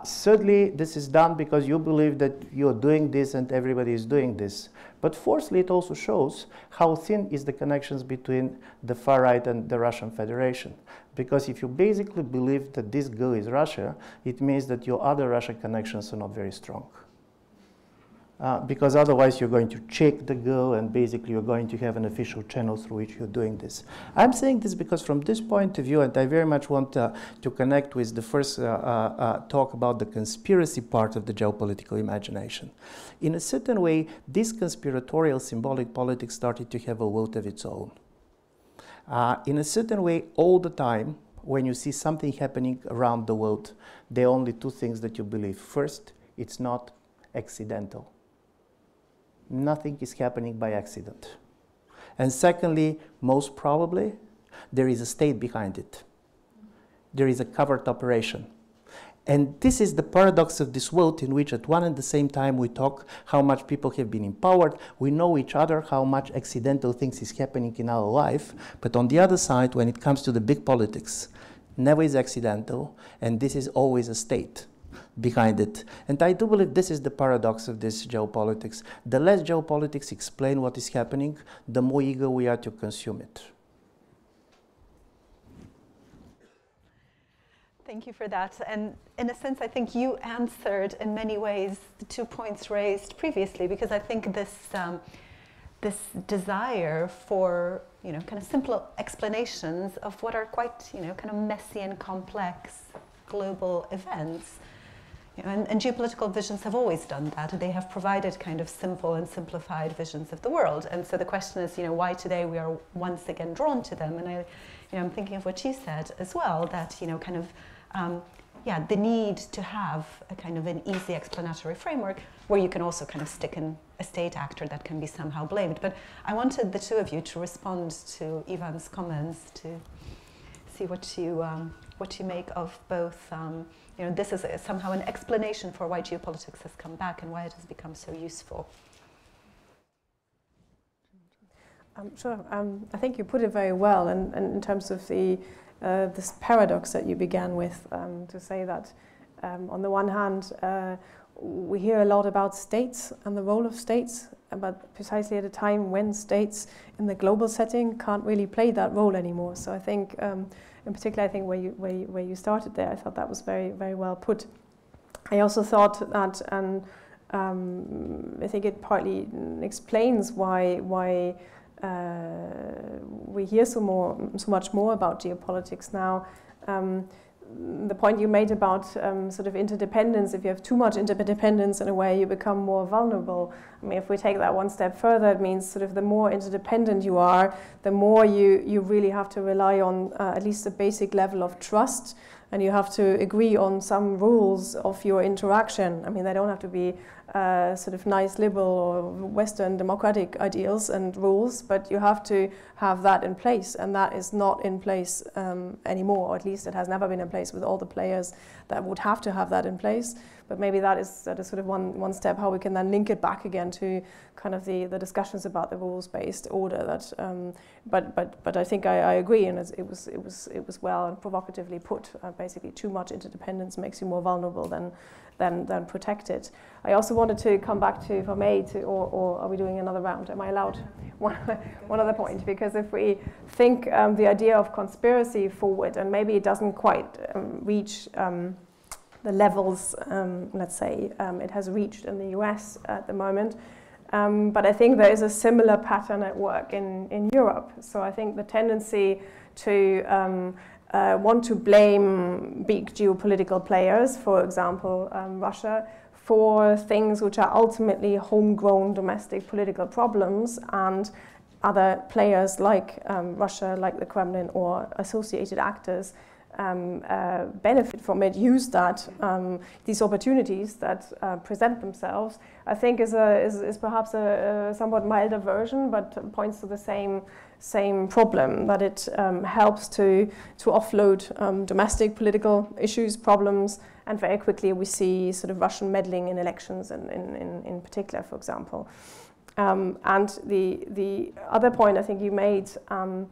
Thirdly, this is done because you believe that you're doing this and everybody is doing this. But fourthly, it also shows how thin is the connections between the far right and the Russian Federation. Because if you basically believe that this girl is Russia, it means that your other Russian connections are not very strong. because otherwise you're going to check the go and basically you're going to have an official channel through which you're doing this. I'm saying this because from this point of view, and I very much want to connect with the first talk about the conspiracy part of the geopolitical imagination. In a certain way, this conspiratorial symbolic politics started to have a world of its own. In a certain way, all the time, when you see something happening around the world, there are only two things that you believe. First, it's not accidental. Nothing is happening by accident. And secondly, most probably, there is a state behind it. There is a covert operation. And this is the paradox of this world in which at one and the same time we talk how much people have been empowered, we know each other, how much accidental things is happening in our life, but on the other side, when it comes to the big politics, never is accidental, and this is always a state behind it. And I do believe this is the paradox of this geopolitics. The less geopolitics explain what is happening, the more eager we are to consume it. Thank you for that. And in a sense, I think you answered in many ways the 2 points raised previously, because I think this this desire for kind of simple explanations of what are quite kind of messy and complex global events. And geopolitical visions have always done that. They have provided kind of simple and simplified visions of the world. And so the question is, why today we are once again drawn to them. And I'm thinking of what you said as well, that kind of the need to have a kind of an easy explanatory framework where you can also kind of stick in a state actor that can be somehow blamed. But I wanted the two of you to respond to Ivan's comments, to see what you make of both. This is somehow an explanation for why geopolitics has come back and why it has become so useful. Sure. I think you put it very well, and in terms of this paradox that you began with, to say that on the one hand, we hear a lot about states and the role of states, but precisely at a time when states in the global setting can't really play that role anymore. So I think, in particular, I think where you started there, I thought that was very, very well put. I also thought that, and I think it partly explains why we hear so much more about geopolitics now. The point you made about sort of interdependence, if you have too much interdependence in a way, you become more vulnerable. I mean, if we take that one step further, it means sort of the more interdependent you are, the more you really have to rely on at least a basic level of trust, and you have to agree on some rules of your interaction. I mean, they don't have to be sort of nice liberal or Western democratic ideals and rules, but you have to have that in place, and that is not in place anymore, or at least it has never been in place with all the players that would have to have that in place. But maybe that is sort of one step how we can then link it back again to kind of the discussions about the rules-based order. That, but I think I agree, and it was well and provocatively put. Basically, too much interdependence makes you more vulnerable than protected. I also wanted to come back to, if I may, or are we doing another round? Am I allowed one other point? Because if we think the idea of conspiracy forward, and maybe it doesn't quite reach the levels, let's say, it has reached in the US at the moment. But I think there is a similar pattern at work in Europe. So I think the tendency to want to blame big geopolitical players, for example, Russia, for things which are ultimately homegrown domestic political problems, and other players like Russia, like the Kremlin or associated actors, benefit from it, use that, these opportunities that present themselves, I think is perhaps a somewhat milder version, but points to the same problem, that it helps to offload domestic political issues, problems, and very quickly we see sort of Russian meddling in elections in particular, for example. And the other point I think you made, and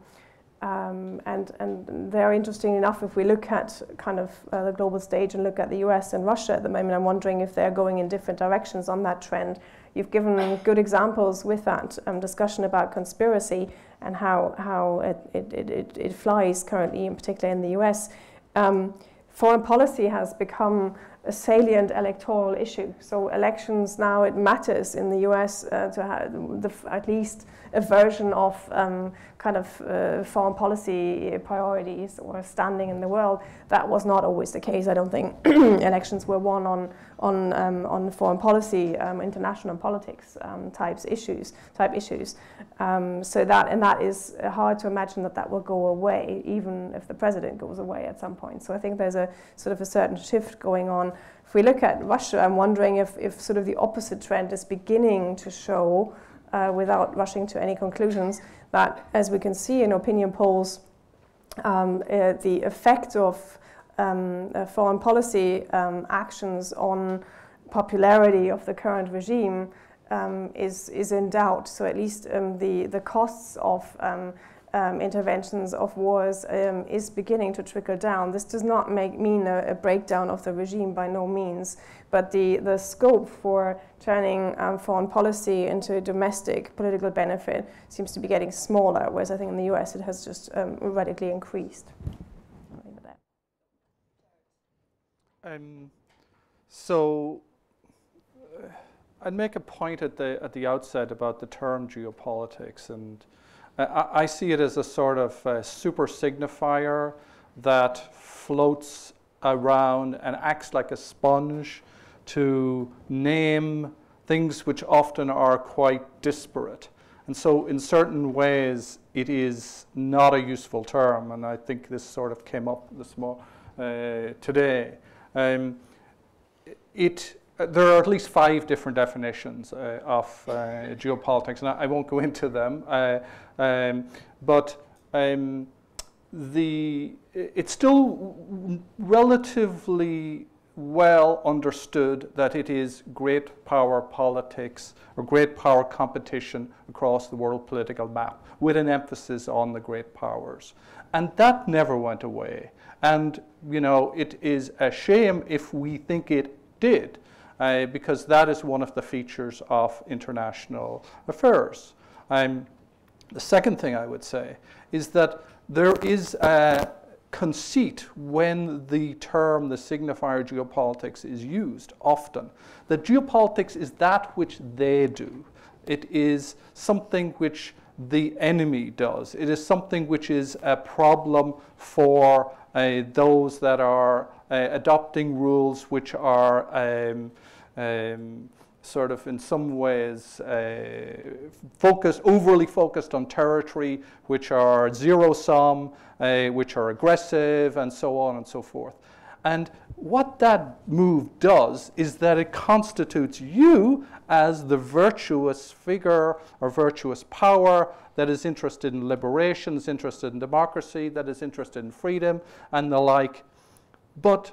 they're interesting enough, if we look at kind of the global stage and look at the US and Russia at the moment, I'm wondering if they're going in different directions on that trend. You've given good examples with that discussion about conspiracy and how it flies currently, in particular in the US. Foreign policy has become salient electoral issue. So elections now, it matters in the US to have at least a version of kind of foreign policy priorities or standing in the world. That was not always the case. I don't think elections were won on foreign policy, international politics type issues. So that is hard to imagine that will go away, even if the president goes away at some point. So I think there's a sort of a certain shift going on. If we look at Russia, I'm wondering if sort of the opposite trend is beginning to show, without rushing to any conclusions, that as we can see in opinion polls, the effect of foreign policy actions on popularity of the current regime is in doubt. So at least the costs of interventions of wars is beginning to trickle down. This does not mean a breakdown of the regime, by no means, but the scope for turning foreign policy into domestic political benefit seems to be getting smaller, whereas I think in the US it has just radically increased. So I'd make a point at the outset about the term geopolitics, and I see it as a sort of super signifier that floats around and acts like a sponge to name things which often are quite disparate. And so in certain ways it is not a useful term, and I think this sort of came up today. There are at least 5 different definitions of geopolitics, and I won't go into them. But it's still relatively well understood that it is great power politics or great power competition across the world political map, with an emphasis on the great powers. And that never went away. And, you know, it is a shame if we think it did, because that is one of the features of international affairs. The second thing I would say is that there is a conceit when the term, the signifier geopolitics, is used often, that geopolitics is that which they do. It is something which the enemy does. It is something which is a problem for those that are adopting rules which are sort of in some ways overly focused on territory, which are zero-sum, which are aggressive, and so on and so forth. And what that move does is that it constitutes you as the virtuous figure or virtuous power that is interested in liberation, is interested in democracy, that is interested in freedom, and the like. But,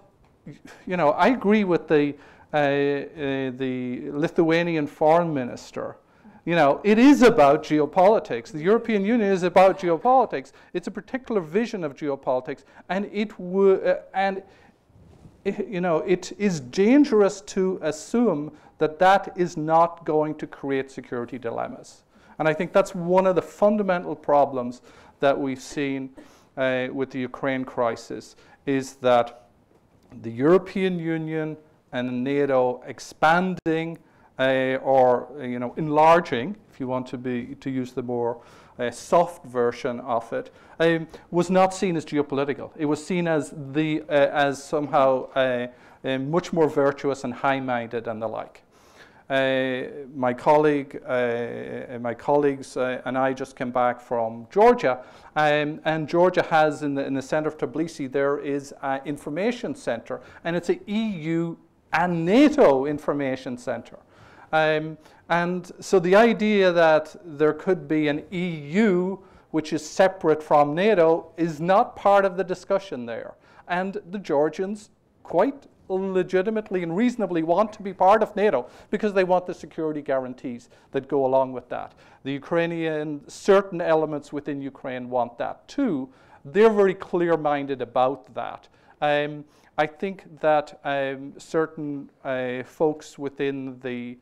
you know, I agree with the Lithuanian foreign minister. You know, it is about geopolitics. The European Union is about geopolitics. It's a particular vision of geopolitics, and it is dangerous to assume that that is not going to create security dilemmas. And I think that's one of the fundamental problems that we've seen with the Ukraine crisis, is that the European Union and NATO expanding or enlarging, if you want to use the more soft version of it, was not seen as geopolitical. It was seen as somehow much more virtuous and high-minded and the like. My colleagues and I just came back from Georgia, and Georgia has in the center of Tbilisi there is an information center, and it's an EU and NATO information center. And so the idea that there could be an EU which is separate from NATO is not part of the discussion there. And the Georgians quite legitimately and reasonably want to be part of NATO because they want the security guarantees that go along with that. The Ukrainian, certain elements within Ukraine want that too. They're very clear-minded about that. I think that certain folks within the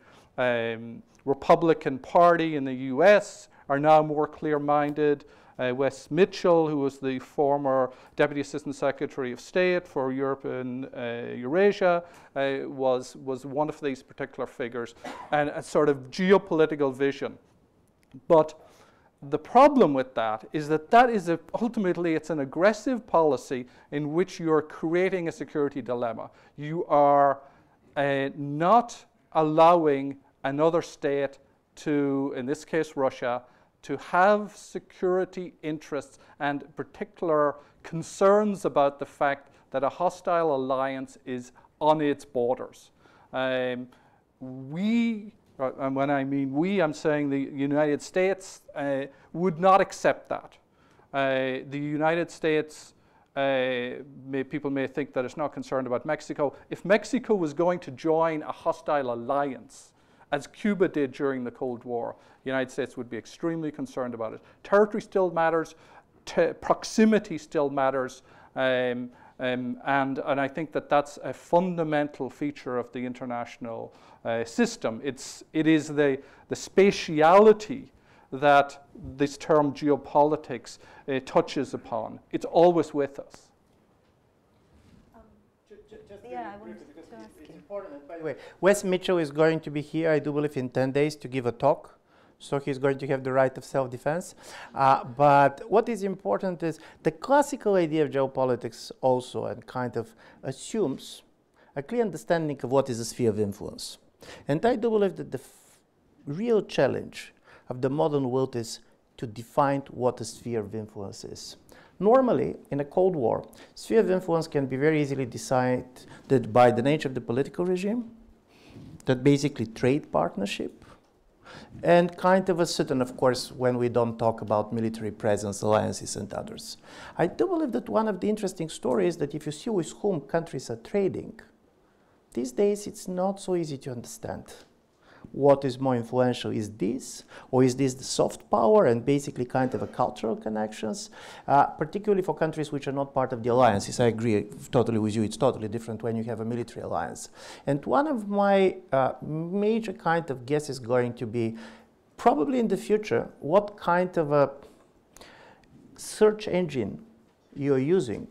Republican Party in the US are now more clear-minded. Wes Mitchell, who was the former Deputy Assistant Secretary of State for Europe and Eurasia, was one of these particular figures, and a sort of geopolitical vision. But the problem with that is ultimately it's an aggressive policy in which you're creating a security dilemma. You are not allowing another state to, in this case Russia, to have security interests and particular concerns about the fact that a hostile alliance is on its borders. And when I mean we, I'm saying the United States would not accept that. The United States, people may think that it's not concerned about Mexico. If Mexico was going to join a hostile alliance, as Cuba did during the Cold War, the United States would be extremely concerned about it. Territory still matters, proximity still matters, and I think that that's a fundamental feature of the international system. It is the spatiality that this term geopolitics touches upon. It's always with us. Yeah, I wanted to ask you. Important, by the way, Wes Mitchell is going to be here, I do believe, in 10 days to give a talk. So he's going to have the right of self-defense. But what is important is the classical idea of geopolitics also and kind of assumes a clear understanding of what is a sphere of influence. And I do believe that the real challenge of the modern world is to define what a sphere of influence is. Normally, in a Cold War, sphere of influence can be very easily decided by the nature of the political regime, that basically trade partnership, and kind of a certain, of course, when we don't talk about military presence, alliances, and others. I do believe that one of the interesting stories that if you see with whom countries are trading, these days it's not so easy to understand. What is more influential? Is this, or is this the soft power and basically kind of a cultural connections, particularly for countries which are not part of the alliances? I agree totally with you. It's totally different when you have a military alliance. And one of my major kind of guess is going to be probably in the future, what kind of a search engine you're using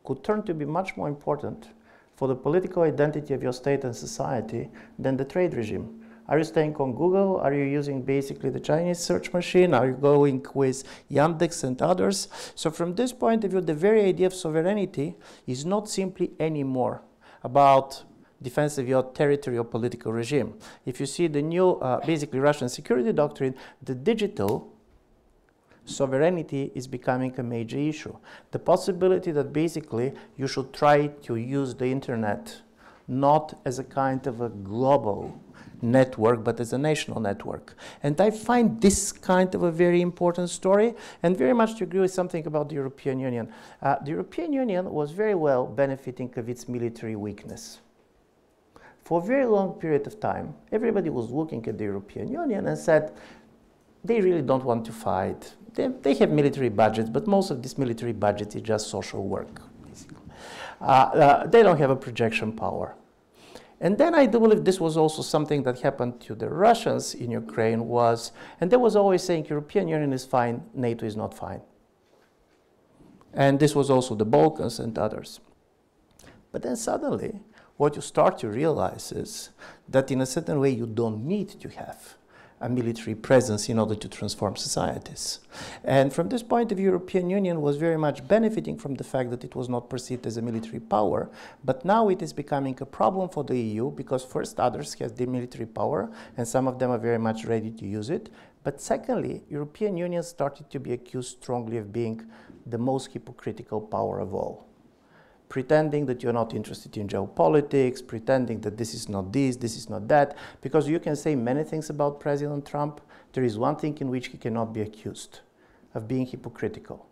could turn to be much more important for the political identity of your state and society than the trade regime. Are you staying on Google? Are you using basically the Chinese search machine? Are you going with Yandex and others? So from this point of view, the very idea of sovereignty is not simply anymore about defense of your territory or political regime. If you see the new, basically Russian security doctrine, the digital sovereignty is becoming a major issue. The possibility that basically you should try to use the internet not as a kind of a global network, but as a national network. And I find this kind of a very important story, and very much to agree with something about the European Union. The European Union was very well benefiting of its military weakness. For a very long period of time, everybody was looking at the European Union and said, they really don't want to fight. They have military budgets, but most of this military budget is just social work, basically. They don't have a projection power. And then I do believe this was also something that happened to the Russians in Ukraine was, and they was always saying European Union is fine, NATO is not fine. And this was also the Balkans and others. But then suddenly, what you start to realize is that in a certain way you don't need to have a military presence in order to transform societies. And from this point of view, European Union was very much benefiting from the fact that it was not perceived as a military power, but now it is becoming a problem for the EU because first others have the military power and some of them are very much ready to use it. But secondly, European Union started to be accused strongly of being the most hypocritical power of all. Pretending that you're not interested in geopolitics, pretending that this is not this is not that, because you can say many things about President Trump. There is one thing in which he cannot be accused of being hypocritical.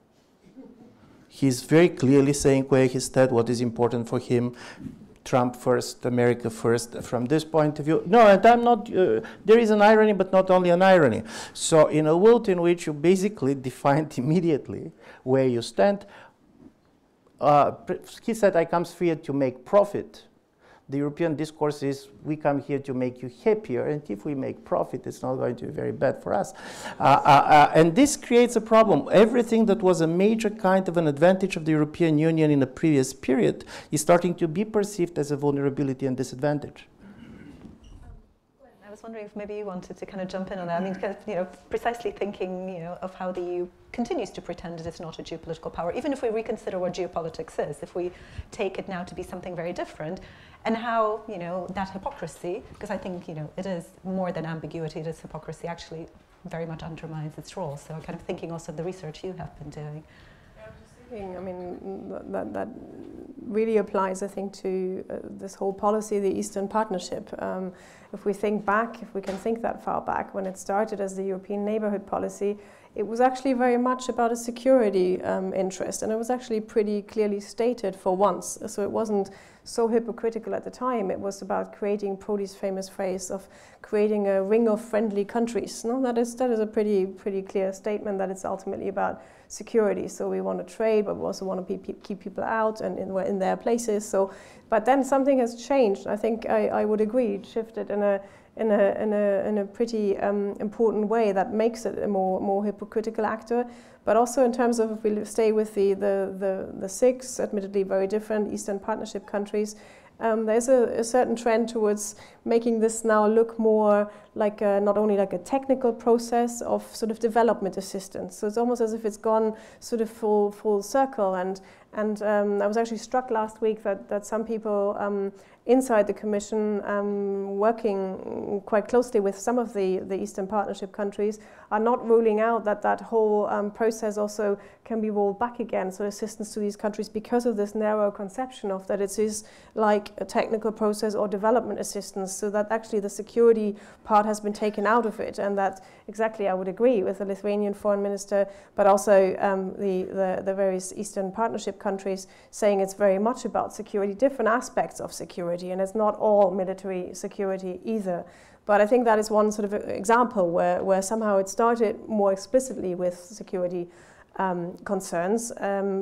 He's very clearly saying where he stood, what is important for him, Trump first, America first, from this point of view. No, and I'm not, there is an irony, but not only an irony. So in a world in which you basically defined immediately where you stand, he said, I come here to make profit. the European discourse is, we come here to make you happier, and if we make profit, it's not going to be very bad for us. And this creates a problem. Everything that was a major kind of an advantage of the European Union in a previous period is starting to be perceived as a vulnerability and disadvantage. I was wondering if maybe you wanted to kind of jump in on that. I mean, because, you know, precisely thinking, you know, of how the EU continues to pretend it is not a geopolitical power, even if we reconsider what geopolitics is, if we take it now to be something very different, and how, you know, that hypocrisy, because I think, you know, it is more than ambiguity, it is hypocrisy, actually very much undermines its role. So I'm kind of thinking also of the research you have been doing. I mean, that really applies, I think, to this whole policy, the Eastern Partnership. If we think back, if we can think that far back, when it started as the European Neighbourhood Policy, it was actually very much about a security interest, and it was actually pretty clearly stated for once. So it wasn't so hypocritical at the time. It was about creating Prodi's famous phrase of creating a ring of friendly countries. No, that is a pretty clear statement that it's ultimately about security. So we want to trade, but we also want to keep people out and in their places. So, but then something has changed. I think I would agree. It shifted in a pretty important way that makes it a more hypocritical actor. But also in terms of, if we stay with the six, admittedly very different Eastern Partnership countries, there's a certain trend towards making this now look more like not only like a technical process of sort of development assistance. So it's almost as if it's gone sort of full circle. And I was actually struck last week that some people inside the Commission, working quite closely with some of the Eastern Partnership countries, are not ruling out that whole process also can be rolled back again, so assistance to these countries, because of this narrow conception of that it is like a technical process or development assistance, so that actually the security part has been taken out of it. And that exactly, I would agree with the Lithuanian foreign minister, but also the various Eastern Partnership countries saying it's very much about security, different aspects of security, and it's not all military security either. But I think that is one sort of example where somehow it started more explicitly with security concerns,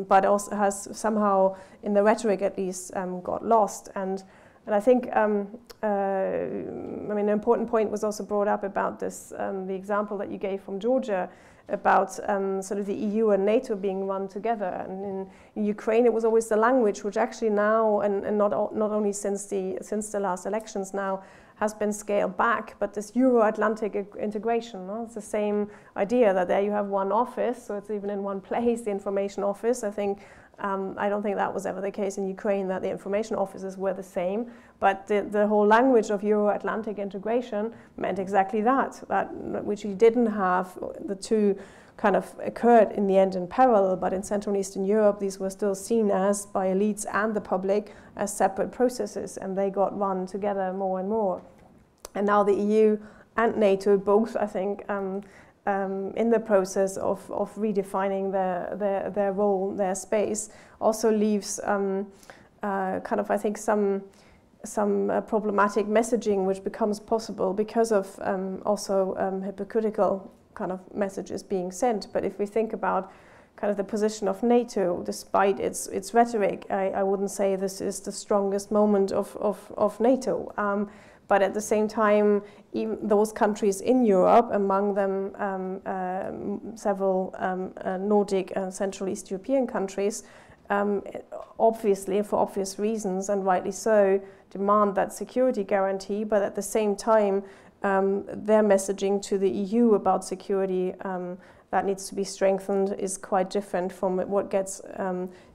but also has somehow, in the rhetoric at least, got lost. And I think, I mean, an important point was also brought up about this, the example that you gave from Georgia, about sort of the EU and NATO being run together. And in Ukraine, it was always the language, which actually now, and not only since the last elections now, has been scaled back, but this Euro-Atlantic integration, no? It's the same idea that there you have one office, so it's even in one place, the information office. I think, I don't think that was ever the case in Ukraine, that the information offices were the same, but the whole language of Euro-Atlantic integration meant exactly that which you didn't have. The two kind of occurred in the end in parallel, but in Central and Eastern Europe, these were still seen as, by elites and the public, as separate processes, and they got run together more and more. And now the EU and NATO both, I think, in the process of redefining their role, their space, also leaves kind of, I think, some problematic messaging which becomes possible because of also hypocritical kind of messages being sent. But if we think about kind of the position of NATO, despite its rhetoric, I wouldn't say this is the strongest moment of NATO. But at the same time, even those countries in Europe, among them several Nordic and Central East European countries, obviously, for obvious reasons, and rightly so, demand that security guarantee, but at the same time, their messaging to the EU about security that needs to be strengthened is quite different from what gets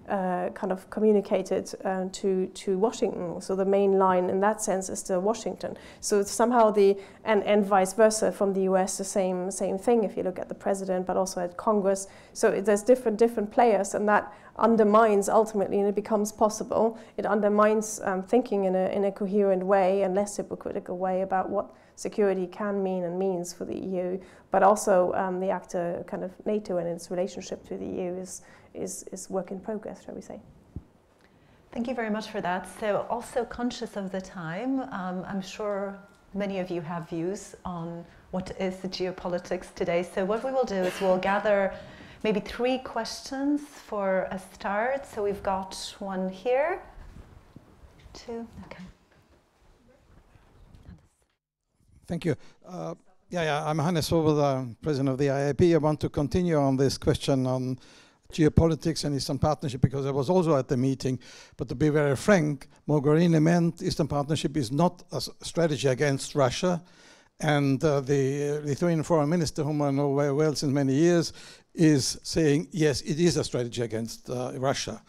kind of communicated to Washington. So the main line in that sense is still Washington. So it's somehow and vice versa from the US, the same thing if you look at the president, but also at Congress. So there's different players, and that undermines ultimately, and it becomes possible, it undermines thinking in a coherent way and less hypocritical way about what security can mean and means for the EU, but also the actor kind of NATO and its relationship to the EU is work in progress, shall we say. Thank you very much for that. So also conscious of the time, I'm sure many of you have views on what is the geopolitics today. So what we will do is we'll gather maybe 3 questions for a start. So we've got one here, 2, okay. Thank you. I'm Hannes Svoboda, president of the IIP. I want to continue on this question on geopolitics and Eastern Partnership, because I was also at the meeting. But to be very frank, Mogherini meant Eastern Partnership is not a strategy against Russia. And the Lithuanian foreign minister, whom I know very well since many years, is saying, yes, it is a strategy against Russia.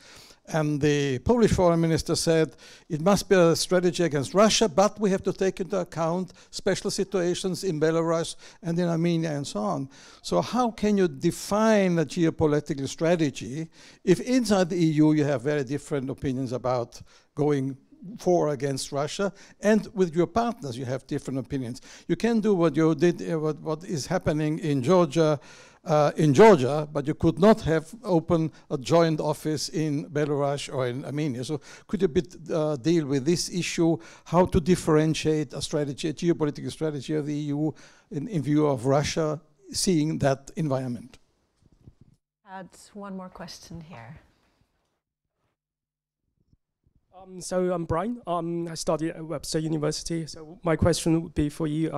And the Polish foreign minister said, it must be a strategy against Russia, but we have to take into account special situations in Belarus and in Armenia and so on. So how can you define a geopolitical strategy if inside the EU you have very different opinions about going for or against Russia, and with your partners you have different opinions? You can do what you did, what is happening in Georgia, but you could not have opened a joint office in Belarus or in Armenia. So could you deal with this issue, how to differentiate a strategy, a geopolitical strategy of the EU in view of Russia seeing that environment? Add one more question here. So I'm Brian. I study at Webster University. So my question would be for you,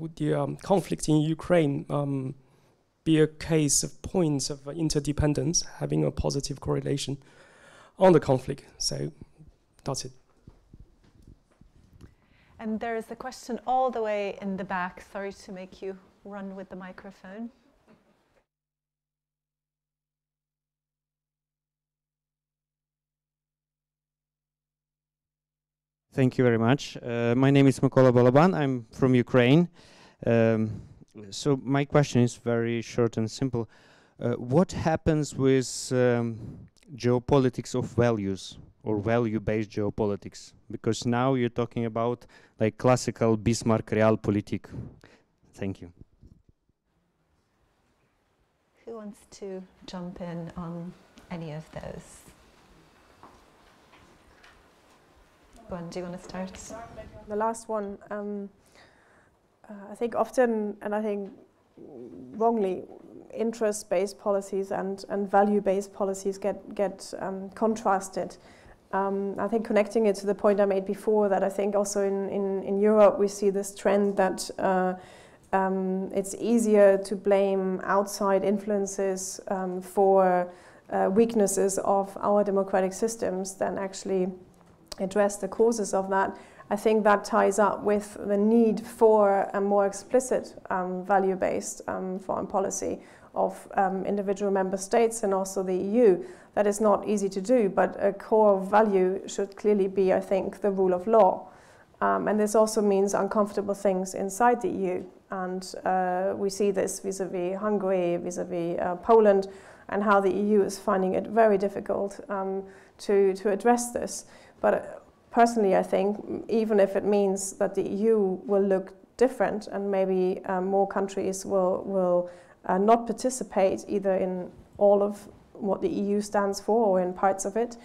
would the conflict in Ukraine be a case of points of interdependence having a positive correlation on the conflict? So that's it. And there is a question all the way in the back. Sorry to make you run with the microphone. Thank you very much. My name is Mykola Balaban. I'm from Ukraine. So my question is very short and simple. What happens with geopolitics of values or value-based geopolitics? Because now you're talking about like classical Bismarck realpolitik. Thank you. Who wants to jump in on any of those? Gwen, do you want to start? The last one, I think often, and I think wrongly, interest-based policies and value-based policies get contrasted. I think connecting it to the point I made before, that I think also in Europe we see this trend that it's easier to blame outside influences for weaknesses of our democratic systems than actually address the causes of that. I think that ties up with the need for a more explicit value-based foreign policy of individual member states and also the EU. That is not easy to do, but a core value should clearly be, I think, the rule of law. And this also means uncomfortable things inside the EU. And we see this vis-à-vis Hungary, vis-à-vis Poland, and how the EU is finding it very difficult to address this. But personally, I think, even if it means that the EU will look different and maybe more countries will not participate either in all of what the EU stands for or in parts of it,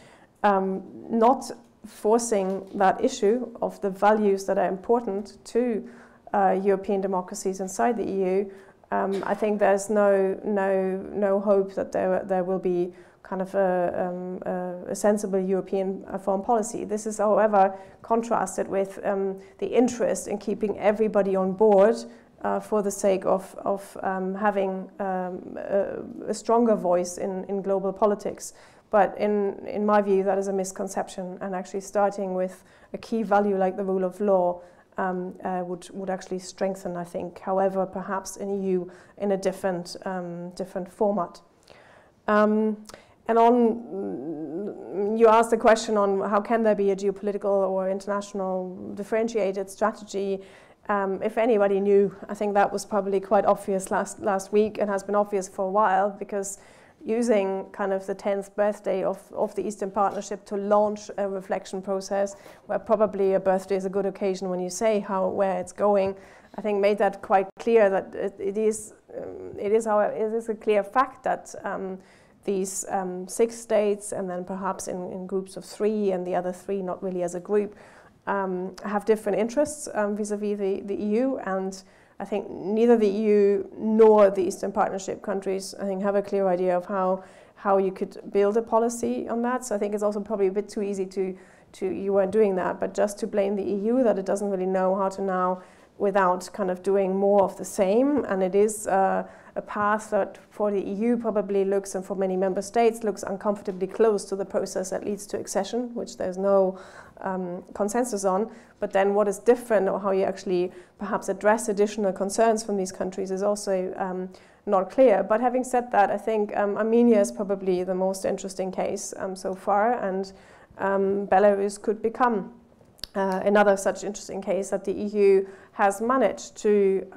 not forcing that issue of the values that are important to European democracies inside the EU, I think there's no hope that there will be kind of a sensible European foreign policy. This is, however, contrasted with the interest in keeping everybody on board for the sake of having a stronger voice in global politics. But in my view, that is a misconception, and actually starting with a key value like the rule of law would actually strengthen, I think, however, perhaps in EU in a different format. And you asked the question on how can there be a geopolitical or international differentiated strategy. If anybody knew, I think that was probably quite obvious last week and has been obvious for a while, because using kind of the 10th birthday of the Eastern Partnership to launch a reflection process, where probably a birthday is a good occasion when you say where it's going, I think made that quite clear that it is a clear fact that these 6 states, and then perhaps in groups of 3, and the other 3 not really as a group, have different interests vis-à-vis the EU. And I think neither the EU nor the Eastern Partnership countries, I think, have a clear idea of how you could build a policy on that. So I think it's also probably a bit too easy to you weren't doing that, but just to blame the EU that it doesn't really know how to now without kind of doing more of the same. And it is a path that for the EU probably looks, and for many member states, looks uncomfortably close to the process that leads to accession, which there's no consensus on. But then what is different, or how you actually perhaps address additional concerns from these countries, is also not clear. But having said that, I think Armenia is probably the most interesting case so far, and Belarus could become another such interesting case that the EU has managed to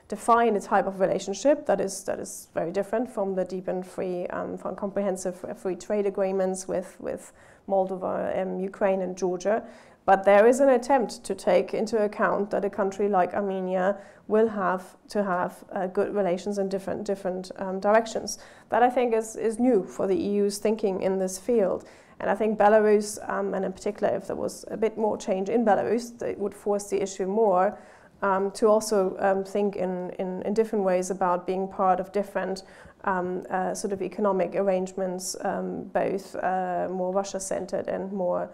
define a type of relationship that is very different from the deep and free, from comprehensive free trade agreements with Moldova, Ukraine and Georgia. But there is an attempt to take into account that a country like Armenia will have to have good relations in different directions. That I think is new for the EU's thinking in this field. And I think Belarus, and in particular if there was a bit more change in Belarus, it would force the issue more to also think in different ways about being part of different sort of economic arrangements, both more Russia-centered and more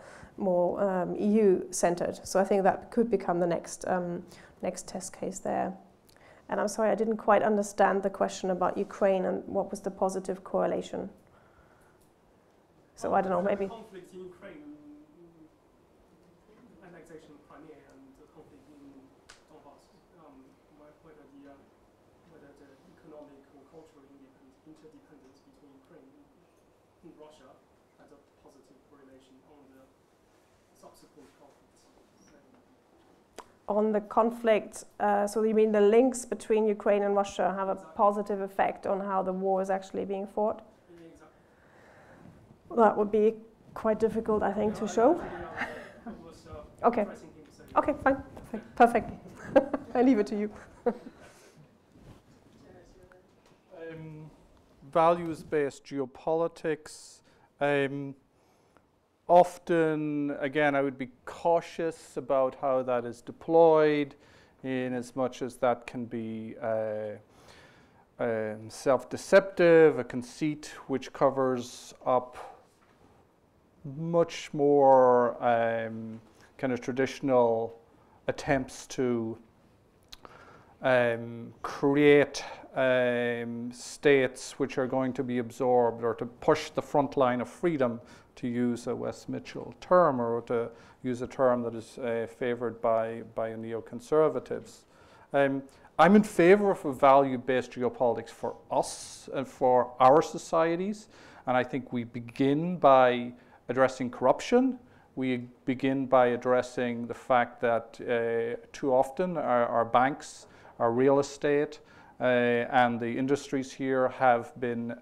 EU-centered. So I think that could become the next test case there. And I'm sorry, I didn't quite understand the question about Ukraine and what was the positive correlation. So I don't know, maybe. The conflict in Ukraine, annexation of Crimea, and the conflict in Donbass, whether the economic or cultural interdependence between Ukraine and Russia has a positive correlation on the subsequent conflicts. On the conflict, so you mean the links between Ukraine and Russia have a positive effect on how the war is actually being fought? That would be quite difficult, I think, to show. Okay. Okay, fine. Perfect. I leave it to you. Values-based geopolitics. Often, again, I would be cautious about how that is deployed, in as much as that can be self-deceptive, a conceit which covers up much more kind of traditional attempts to create states which are going to be absorbed, or to push the front line of freedom, to use a Wes Mitchell term, or to use a term that is favored by neoconservatives. I'm in favor of a value-based geopolitics for us and for our societies, and I think we begin by addressing corruption. We begin by addressing the fact that too often our banks, our real estate, and the industries here have been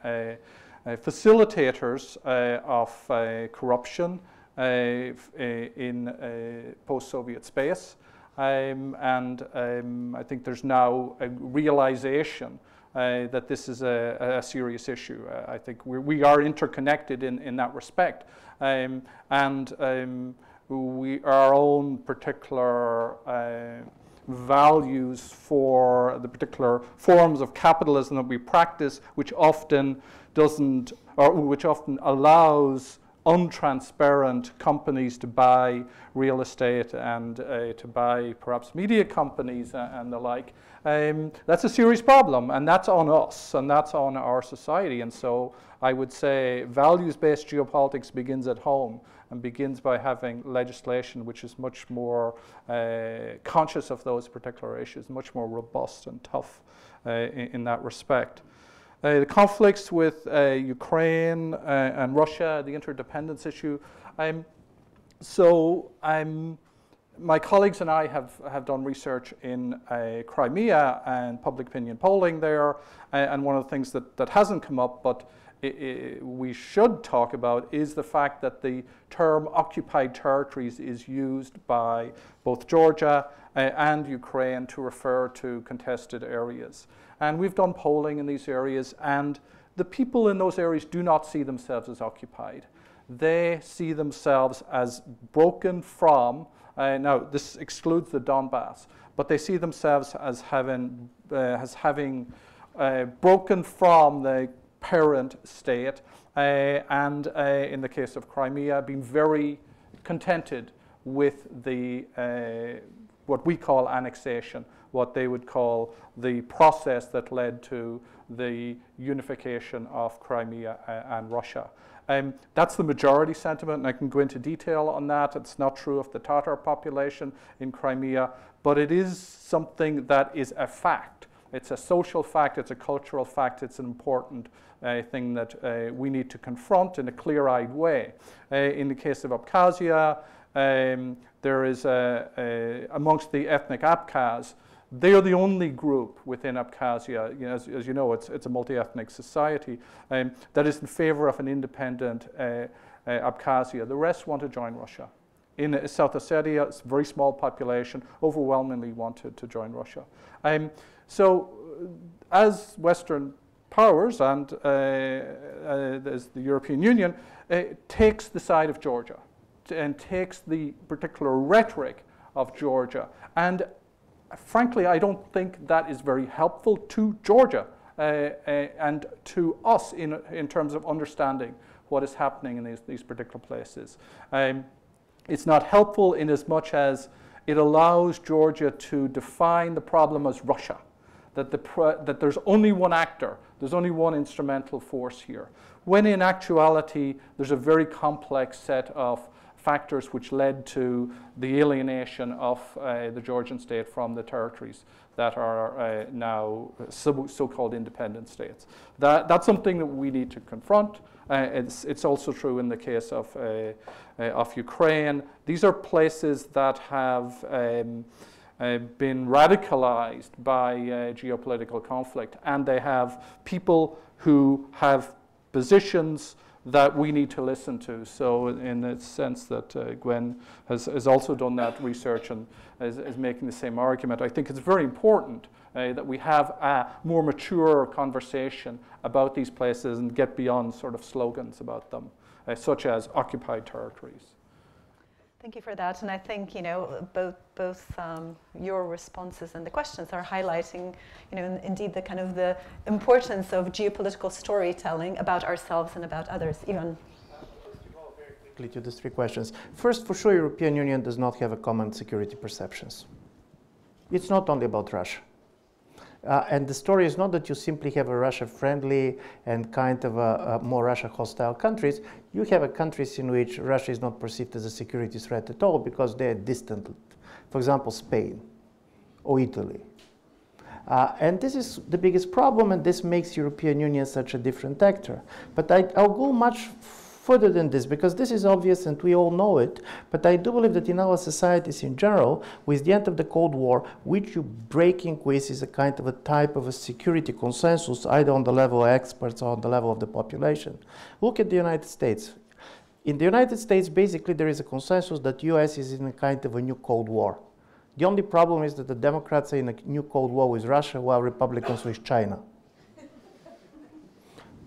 facilitators of corruption in post-Soviet space. And I think there's now a realization that this is a serious issue. I think we are interconnected in that respect. And our own particular values for the particular forms of capitalism that we practice, which often doesn't, or which often allows untransparent companies to buy real estate and to buy perhaps media companies and the like. That's a serious problem, and that's on us, and that's on our society. And so I would say values-based geopolitics begins at home, and begins by having legislation which is much more conscious of those particular issues, much more robust and tough in that respect. The conflicts with Ukraine and Russia, the interdependence issue. My colleagues and I have done research in Crimea and public opinion polling there, and one of the things that hasn't come up, but we should talk about, is the fact that the term occupied territories is used by both Georgia and Ukraine to refer to contested areas. And we've done polling in these areas, and the people in those areas do not see themselves as occupied. They see themselves as broken from, now this excludes the Donbass, but they see themselves as having broken from the parent state, and in the case of Crimea, being very contented with the what we call annexation, what they would call the process that led to the unification of Crimea and Russia. That's the majority sentiment, and I can go into detail on that. It's not true of the Tatar population in Crimea, but it is something that is a fact. It's a social fact, it's a cultural fact, it's an important thing that we need to confront in a clear-eyed way. In the case of Abkhazia, there is amongst the ethnic Abkhaz, they are the only group within Abkhazia, you know, as you know, it's a multi-ethnic society, that is in favor of an independent Abkhazia. The rest want to join Russia. In South Ossetia, it's a very small population, overwhelmingly wanted to join Russia. So as Western powers and as the European Union takes the side of Georgia and takes the particular rhetoric of Georgia, and frankly, I don't think that is very helpful to Georgia and to us in terms of understanding what is happening in these particular places. It's not helpful in as much as it allows Georgia to define the problem as Russia, that there's only one actor, there's only one instrumental force here, when in actuality there's a very complex set of factors which led to the alienation of the Georgian state from the territories that are now so-called independent states. That's something that we need to confront. It's also true in the case of Ukraine. These are places that have been radicalized by geopolitical conflict, and they have people who have positions that we need to listen to. So in the sense that Gwen has also done that research and is making the same argument, I think it's very important that we have a more mature conversation about these places and get beyond sort of slogans about them, such as occupied territories. Thank you for that, and I think both your responses and the questions are highlighting, indeed the kind of the importance of geopolitical storytelling about ourselves and about others. Even very quickly to these three questions. First, for sure, European Union does not have a common security perceptions. It's not only about Russia. And the story is not that you simply have a Russia-friendly and kind of a more Russia-hostile countries. You have countries in which Russia is not perceived as a security threat at all because they are distant. For example, Spain or Italy. And this is the biggest problem, and this makes European Union such a different actor. But I'll go much further than this, because this is obvious and we all know it, but I do believe that in our societies in general, with the end of the Cold War, which you're breaking with is a kind of a type of a security consensus, either on the level of experts or on the level of the population. Look at the United States. In the United States, basically there is a consensus that US is in a kind of a new Cold War. The only problem is that the Democrats are in a new Cold War with Russia while Republicans with China.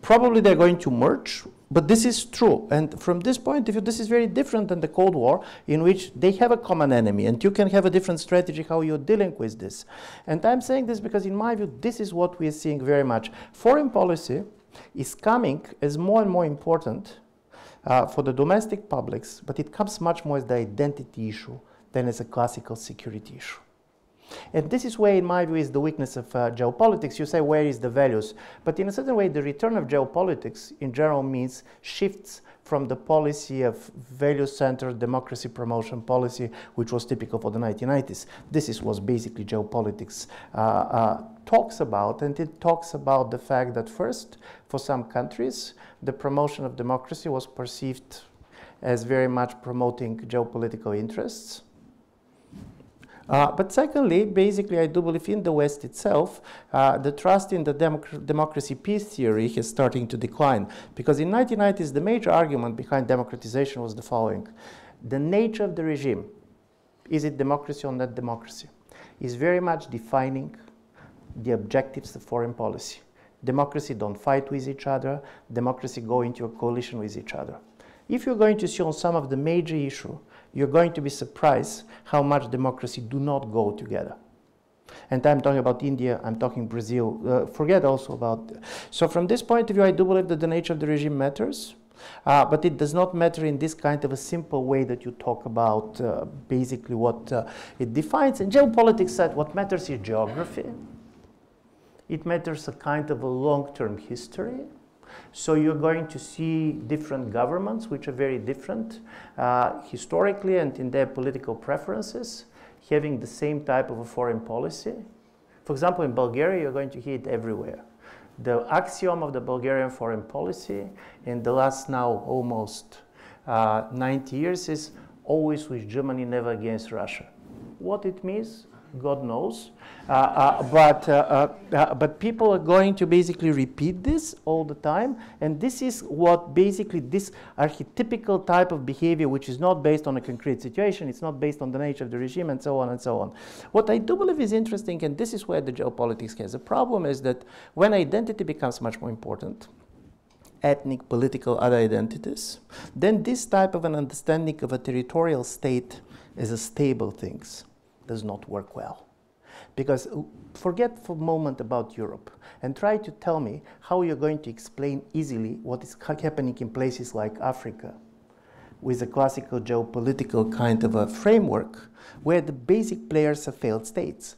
Probably they're going to merge, but this is true. And from this point of view, this is very different than the Cold War, in which they have a common enemy, and you can have a different strategy how you're dealing with this. And I'm saying this because, in my view, this is what we are seeing very much. Foreign policy is coming as more and more important for the domestic publics, but it comes much more as the identity issue than as a classical security issue. And this is where, in my view, is the weakness of geopolitics. You say, where is the values? But in a certain way, the return of geopolitics in general means shifts from the policy of value-centered democracy promotion policy, which was typical for the 1990s. This was basically geopolitics talks about, and it talks about the fact that first, for some countries, the promotion of democracy was perceived as very much promoting geopolitical interests. But secondly, basically, I do believe in the West itself, the trust in the democracy peace theory is starting to decline. Because in the 1990s, the major argument behind democratization was the following. The nature of the regime, is it democracy or not democracy, is very much defining the objectives of foreign policy. Democracy don't fight with each other. Democracy go into a coalition with each other. If you're going to see on some of the major issues, you're going to be surprised how much democracy do not go together. And I'm talking about India, I'm talking Brazil, forget also about... So from this point of view, I do believe that the nature of the regime matters. But it does not matter in this kind of a simple way that you talk about basically what it defines. And geopolitics said what matters is geography. It matters a kind of a long-term history. So you're going to see different governments which are very different historically and in their political preferences, having the same type of a foreign policy. For example, in Bulgaria, you're going to hear it everywhere. The axiom of the Bulgarian foreign policy in the last now almost 90 years is always with Germany, never against Russia. What it means, God knows. But people are going to basically repeat this all the time. And this is what basically this archetypical type of behavior, which is not based on a concrete situation, it's not based on the nature of the regime, and so on and so on. What I do believe is interesting, and this is where the geopolitics has a problem, is that when identity becomes much more important, ethnic, political, other identities, then this type of an understanding of a territorial state as a stable thing does not work well. Because forget for a moment about Europe and try to tell me how you're going to explain easily what is happening in places like Africa with a classical geopolitical kind of a framework where the basic players are failed states.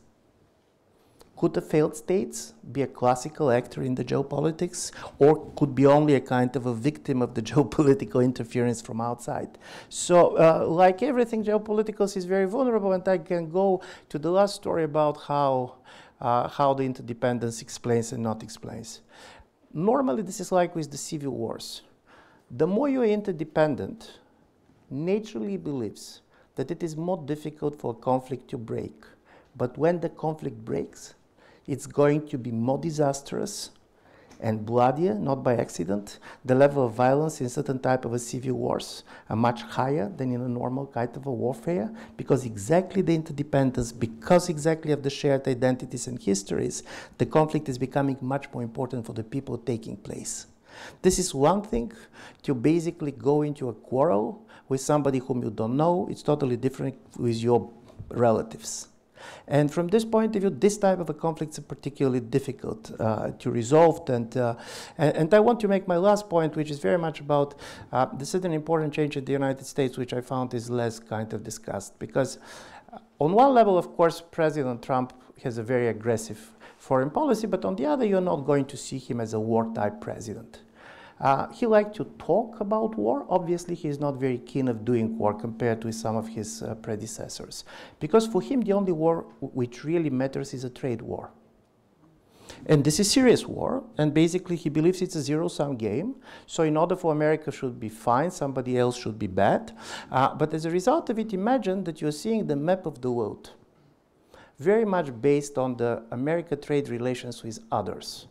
Could the failed states be a classical actor in the geopolitics, or could be only a kind of a victim of the geopolitical interference from outside? So, like everything, geopolitics is very vulnerable, and I can go to the last story about how the interdependence explains and not explains. Normally, this is like with the civil wars. The more you are interdependent, naturally believes that it is more difficult for a conflict to break. But when the conflict breaks, it's going to be more disastrous and bloodier, not by accident. The level of violence in certain type of a civil wars are much higher than in a normal kind of a warfare, because exactly the interdependence, because exactly of the shared identities and histories, the conflict is becoming much more important for the people taking place. This is one thing to basically go into a quarrel with somebody whom you don't know. It's totally different with your relatives. And from this point of view, this type of a conflicts are particularly difficult to resolve. And I want to make my last point, which is very much about the certain important change in the United States, which I found is less kind of discussed. Because on one level, of course, President Trump has a very aggressive foreign policy, but on the other, you're not going to see him as a war-type president. He liked to talk about war. Obviously, he's not very keen of doing war compared with some of his predecessors. Because for him, the only war which really matters is a trade war. And this is serious war, and basically he believes it's a zero-sum game. So in order for America should be fine, somebody else should be bad. But as a result of it, imagine that you're seeing the map of the world, very much based on the American trade relations with others.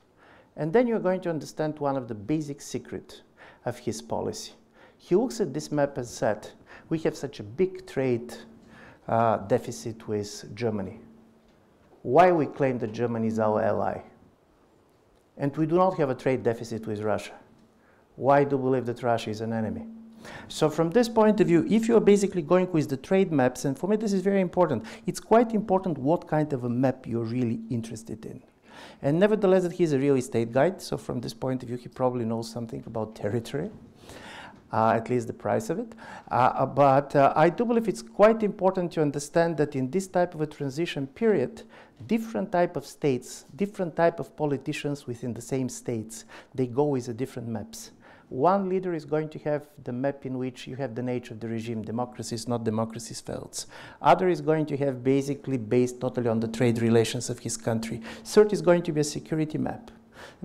And then you're going to understand one of the basic secrets of his policy. He looks at this map and said, we have such a big trade deficit with Germany. Why we claim that Germany is our ally? And we do not have a trade deficit with Russia. Why do we believe that Russia is an enemy? So from this point of view, if you're basically going with the trade maps, and for me this is very important, it's quite important what kind of a map you're really interested in. And nevertheless, that he's a real estate guide, so from this point of view, he probably knows something about territory, at least the price of it. But I do believe it's quite important to understand that in this type of a transition period, different type of states, different type of politicians within the same states, they go with the different maps. One leader is going to have the map in which you have the nature of the regime, democracies, not democracies, fails. Other is going to have basically based totally on the trade relations of his country. Third is going to be a security map,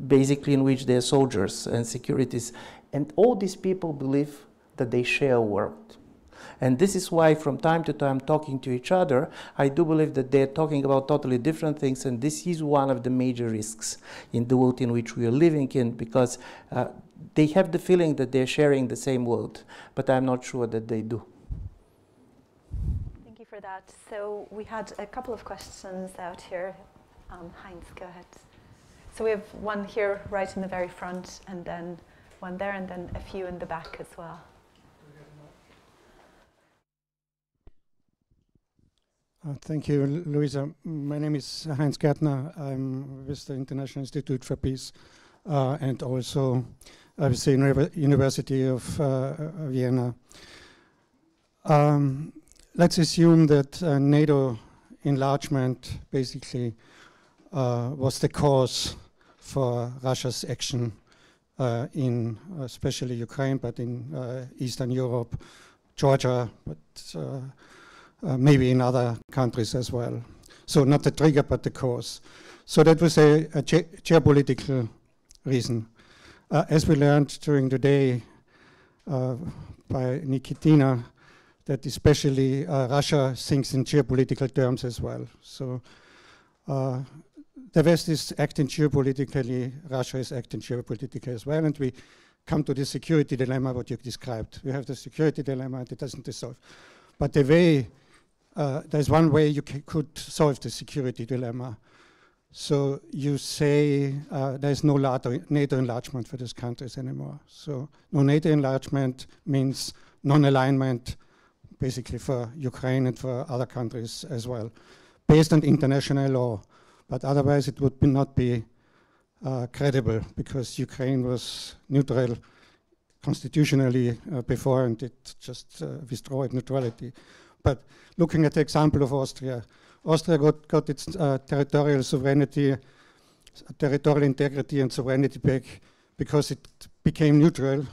basically in which there are soldiers and securities. And all these people believe that they share a world. And this is why from time to time talking to each other, I do believe that they're talking about totally different things, and this is one of the major risks in the world in which we are living in, because they have the feeling that they're sharing the same world, but I'm not sure that they do. Thank you for that. So we had a couple of questions out here. Heinz, go ahead. So we have one here right in the very front, and then one there, and then a few in the back as well. Thank you, Louisa. My name is Heinz Gärtner. I'm with the International Institute for Peace. and also obviously University of Vienna. Let's assume that NATO enlargement basically was the cause for Russia's action in especially Ukraine, but in Eastern Europe, Georgia, but maybe in other countries as well. So not the trigger, but the cause. So that was a geopolitical reason. As we learned during the day by Nikitina, that especially Russia thinks in geopolitical terms as well. So the West is acting geopolitically, Russia is acting geopolitically as well, and we come to the security dilemma, what you described. We have the security dilemma, and it doesn't dissolve. But the way, there's one way you could solve the security dilemma. So you say there's no NATO enlargement for these countries anymore. So no NATO enlargement means non-alignment, basically for Ukraine and for other countries as well, based on international law. But otherwise it would not be credible, because Ukraine was neutral constitutionally before, and it just destroyed neutrality. But looking at the example of Austria, Austria got its territorial sovereignty, territorial integrity and sovereignty back because it became neutral.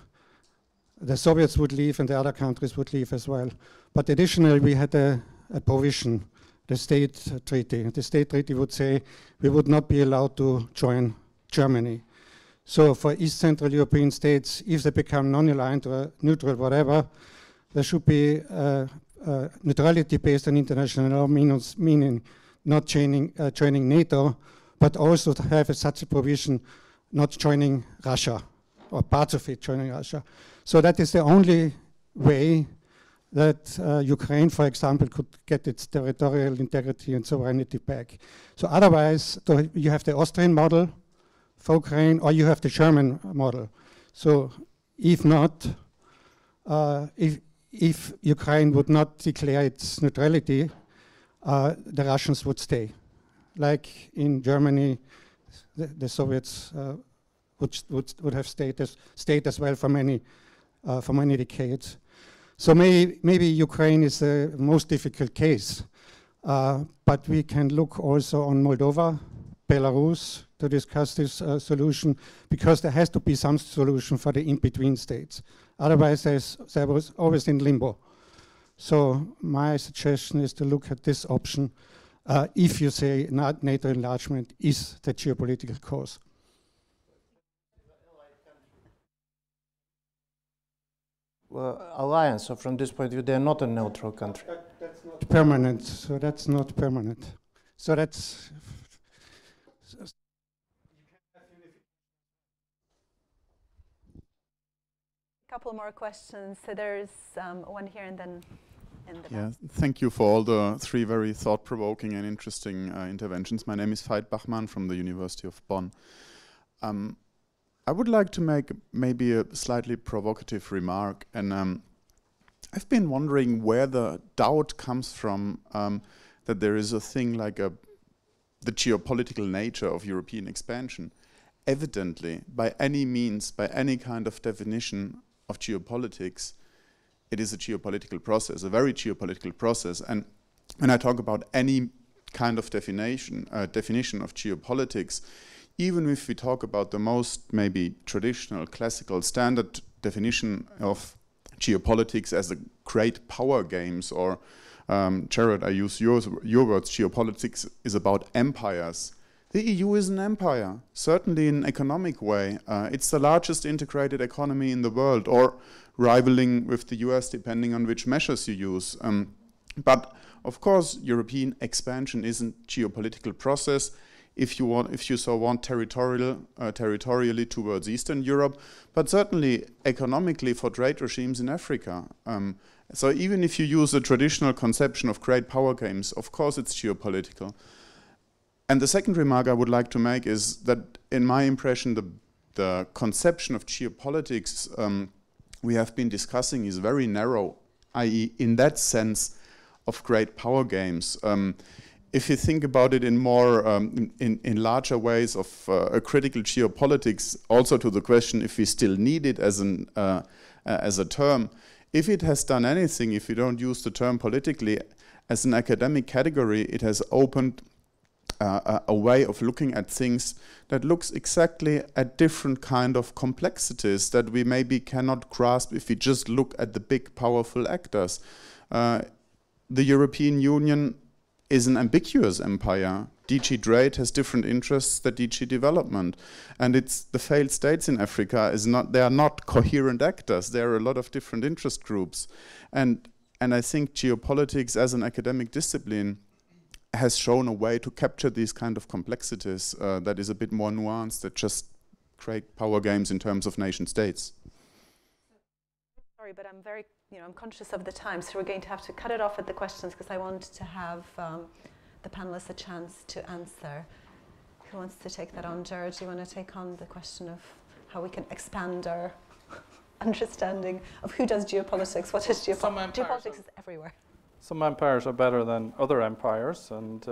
The Soviets would leave and the other countries would leave as well. But additionally, we had a provision, the state treaty. The state treaty would say we would not be allowed to join Germany. So for East Central European states, if they become non-aligned or neutral, whatever, there should be neutrality based on international law, meaning not joining NATO, but also to have such a provision not joining Russia, or parts of it joining Russia. So that is the only way that Ukraine, for example, could get its territorial integrity and sovereignty back. So otherwise, you have the Austrian model for Ukraine, or you have the German model. So if not, if Ukraine would not declare its neutrality, the Russians would stay. Like in Germany, the Soviets would have stayed as well for many decades. So maybe Ukraine is the most difficult case, but we can look also on Moldova, Belarus to discuss this solution, because there has to be some solution for the in-between states. Otherwise, there was always in limbo. So my suggestion is to look at this option if you say NATO enlargement is the geopolitical cause. Well, alliance, so from this point of view, they're not a neutral country. That's not permanent, so that's not permanent. So that's... Couple more questions. So there's one here and then in the back. Thank you for all the three very thought-provoking and interesting interventions. My name is Veit Bachmann from the University of Bonn. I would like to make maybe a slightly provocative remark, and I've been wondering where the doubt comes from that there is a thing like the geopolitical nature of European expansion. Evidently, by any means, by any kind of definition of geopolitics, it is a geopolitical process, a very geopolitical process. And when I talk about any kind of definition of geopolitics, even if we talk about the most maybe traditional, classical, standard definition of geopolitics as a great power games, or Gerard, I use your words, geopolitics is about empires. The EU is an empire, certainly in an economic way. It's the largest integrated economy in the world, or rivaling with the US, depending on which measures you use. But of course, European expansion isn't a geopolitical process. If you want territorially towards Eastern Europe, but certainly economically for trade regimes in Africa. So even if you use a traditional conception of great power games, of course it's geopolitical. And the second remark I would like to make is that, in my impression, the conception of geopolitics we have been discussing is very narrow, i.e. in that sense of great power games. if you think about it in more in larger ways of a critical geopolitics, also to the question if we still need it as a term, if it has done anything, if you don't use the term politically, as an academic category, it has opened a way of looking at things that looks exactly at different kind of complexities that we maybe cannot grasp if we just look at the big, powerful actors. The European Union is an ambiguous empire. DG Trade has different interests than DG Development. And it's the failed states in Africa they are not coherent actors. There are a lot of different interest groups. And I think geopolitics as an academic discipline has shown a way to capture these kind of complexities that is a bit more nuanced, that just create power games in terms of nation states. Sorry, but I'm conscious of the time, so we're going to have to cut it off at the questions because I want to have the panelists a chance to answer. Who wants to take that on? Gerard, do you want to take on the question of how we can expand our understanding of who does geopolitics, what is geopolitics? Geopolitics is everywhere. Some empires are better than other empires, and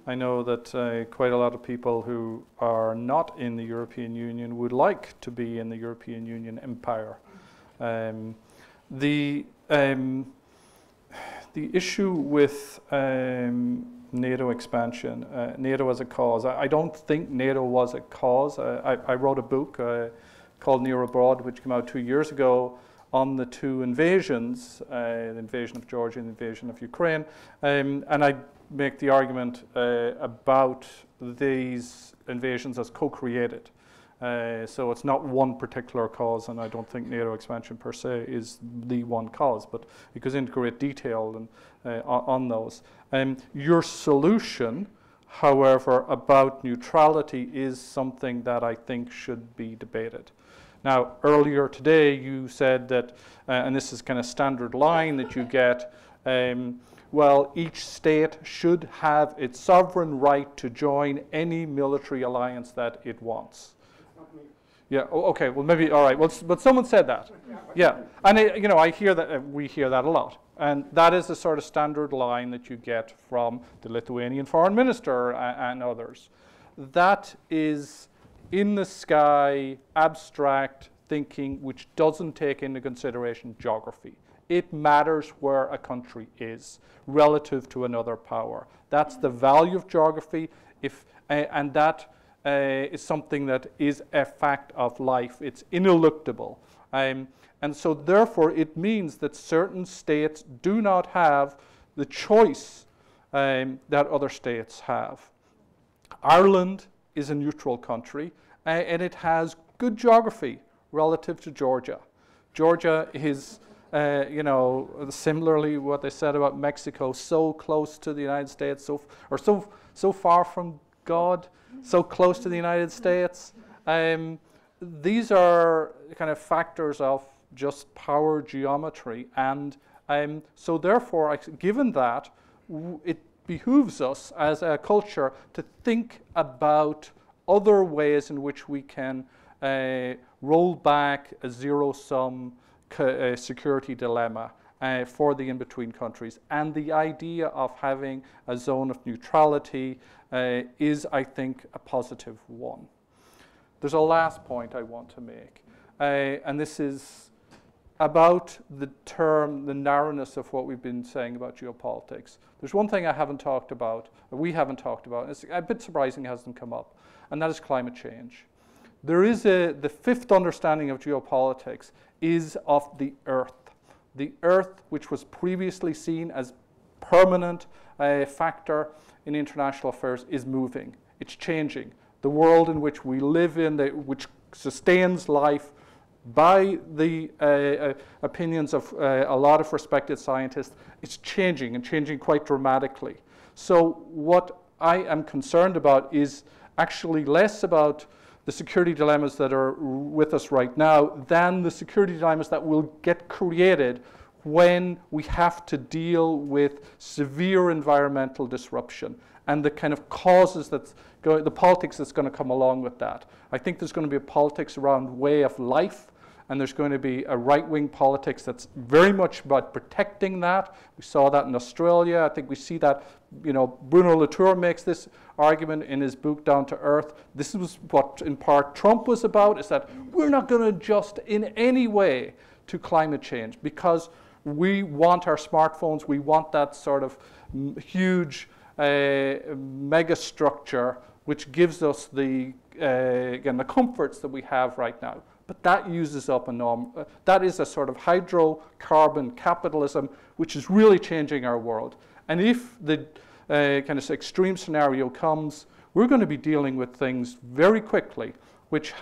I know that quite a lot of people who are not in the European Union would like to be in the European Union empire. The issue with NATO expansion, NATO as a cause, I don't think NATO was a cause. I wrote a book called Near Abroad, which came out 2 years ago, on the two invasions, the invasion of Georgia and the invasion of Ukraine. And I make the argument about these invasions as co-created. So it's not one particular cause, and I don't think NATO expansion per se is the one cause, but it goes into great detail on those. Your solution, however, about neutrality is something that I think should be debated. Now, earlier today you said that, and this is kind of standard line that you get, well, each state should have its sovereign right to join any military alliance that it wants. Yeah. Okay. Well, maybe. All right. Well, but someone said that. Yeah. And I hear that. We hear that a lot, and that is the sort of standard line that you get from the Lithuanian foreign minister and others. That is in the sky, abstract thinking, which doesn't take into consideration geography. It matters where a country is relative to another power. That's the value of geography. And that is something that is a fact of life. It's ineluctable. And so therefore it means that certain states do not have the choice that other states have. Ireland is a neutral country, and it has good geography relative to Georgia. Georgia is, similarly what they said about Mexico, so close to the United States, so far from God, so close to the United States. These are kind of factors of just power geometry, and so therefore, given that, it behooves us as a culture to think about other ways in which we can roll back a zero-sum security dilemma for the in-between countries. And the idea of having a zone of neutrality is, I think, a positive one. There's a last point I want to make, and this is about the narrowness of what we've been saying about geopolitics. There's one thing I haven't talked about, or we haven't talked about, and it's a bit surprising it hasn't come up, and that is climate change. There is the fifth understanding of geopolitics is of the Earth. The Earth, which was previously seen as permanent factor in international affairs, is moving. It's changing. The world in which we live in, which sustains life, by the opinions of a lot of respected scientists, it's changing and changing quite dramatically. So what I am concerned about is actually less about the security dilemmas that are with us right now than the security dilemmas that will get created when we have to deal with severe environmental disruption and the kind of causes the politics that's going to come along with that. I think there's going to be a politics around way of life and there's going to be a right-wing politics that's very much about protecting that. We saw that in Australia. I think we see that, you know, Bruno Latour makes this argument in his book Down to Earth. This was what, in part, Trump was about, is that we're not going to adjust in any way to climate change because we want our smartphones, we want that sort of huge mega structure which gives us the, again, the comforts that we have right now. But that uses up that is a sort of hydrocarbon capitalism which is really changing our world. And if the kind of extreme scenario comes, we're going to be dealing with things very quickly which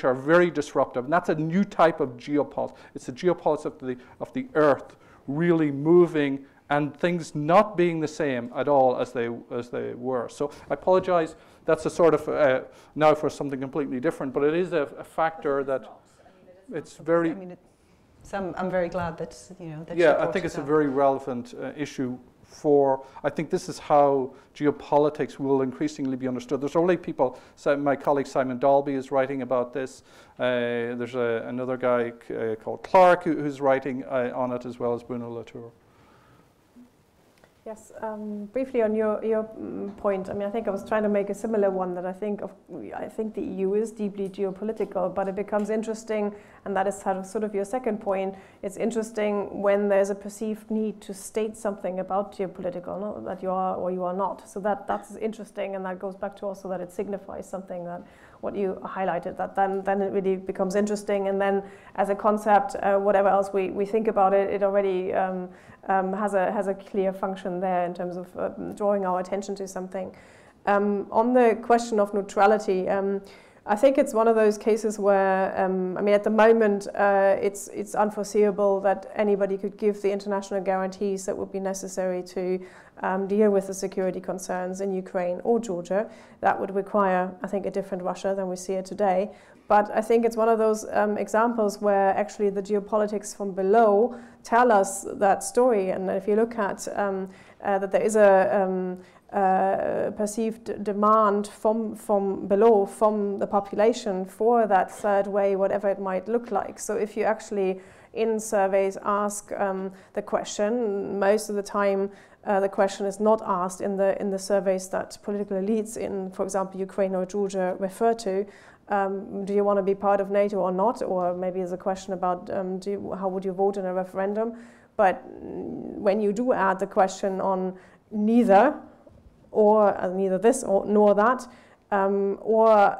are very disruptive. And that's a new type of geopolitics. It's the geopolitics of the earth really moving and things not being the same at all as they were. So I apologize, that's a sort of, now for something completely different, but it is a factor that it's very... I mean, so I'm very glad that, you know, that yeah, I think it's a very relevant issue for, I think this is how geopolitics will increasingly be understood. There's already people, so my colleague Simon Dalby is writing about this. There's another guy called Clark who's writing on it, as well as Bruno Latour. Yes, briefly on your point. I mean, I think I was trying to make a similar one, that I think the EU is deeply geopolitical, but it becomes interesting, and that is sort of your second point. It's interesting when there's a perceived need to state something about geopolitical, no? That you are or you are not. So that's interesting, and that goes back to also that it signifies something, that what you highlighted, that then it really becomes interesting, and then as a concept, whatever else we think about it, it already has a clear function there in terms of drawing our attention to something. On the question of neutrality, I think it's one of those cases where, I mean, at the moment, it's unforeseeable that anybody could give the international guarantees that would be necessary to deal with the security concerns in Ukraine or Georgia. That would require, I think, a different Russia than we see it today. But I think it's one of those examples where actually the geopolitics from below tell us that story. And if you look at that there is a perceived demand from below, from the population, for that third way, whatever it might look like. So if you actually in surveys ask the question, most of the time the question is not asked in the surveys that political elites in, for example, Ukraine or Georgia refer to. Do you want to be part of NATO or not? Or maybe there's a question about how would you vote in a referendum? But when you do add the question on neither, or neither this or nor that, or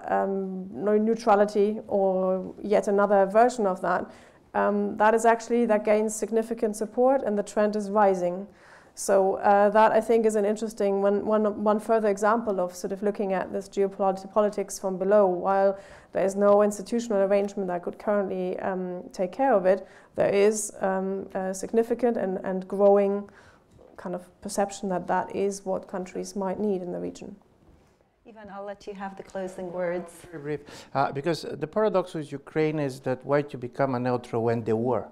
no neutrality, or yet another version of that, that gains significant support, and the trend is rising. So that, I think, is an interesting one further example of sort of looking at this geopolitics from below. While there is no institutional arrangement that could currently take care of it, there is a significant and growing kind of perception that is what countries might need in the region. Ivan, I'll let you have the closing words. Very brief, because the paradox with Ukraine is that why to become a neutral when there were?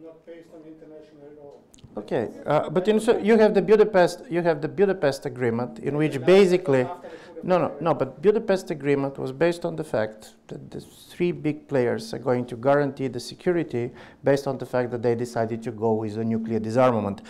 Not based on international law. Okay, but you have the Budapest Agreement, in which basically, but Budapest Agreement was based on the fact that the three big players are going to guarantee the security based on the fact that they decided to go with a nuclear disarmament.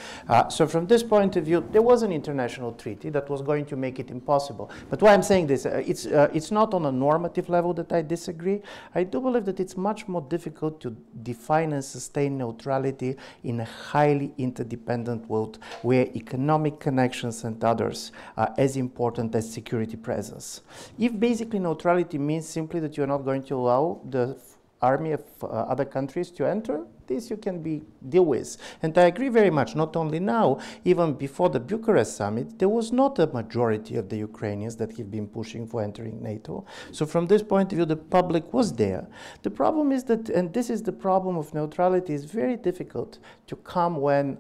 So from this point of view, there was an international treaty that was going to make it impossible. But why I'm saying this, it's not on a normative level that I disagree. I do believe that it's much more difficult to define and sustain neutrality in a highly interdependent world where economic connections and others are as important as security presence. If basically neutrality means simply that you're not going to allow the army of other countries to enter, this you can deal with. And I agree very much, not only now, even before the Bucharest summit, there was not a majority of the Ukrainians that have been pushing for entering NATO. So from this point of view, the public was there. The problem is that, and this is the problem of neutrality, is very difficult to come when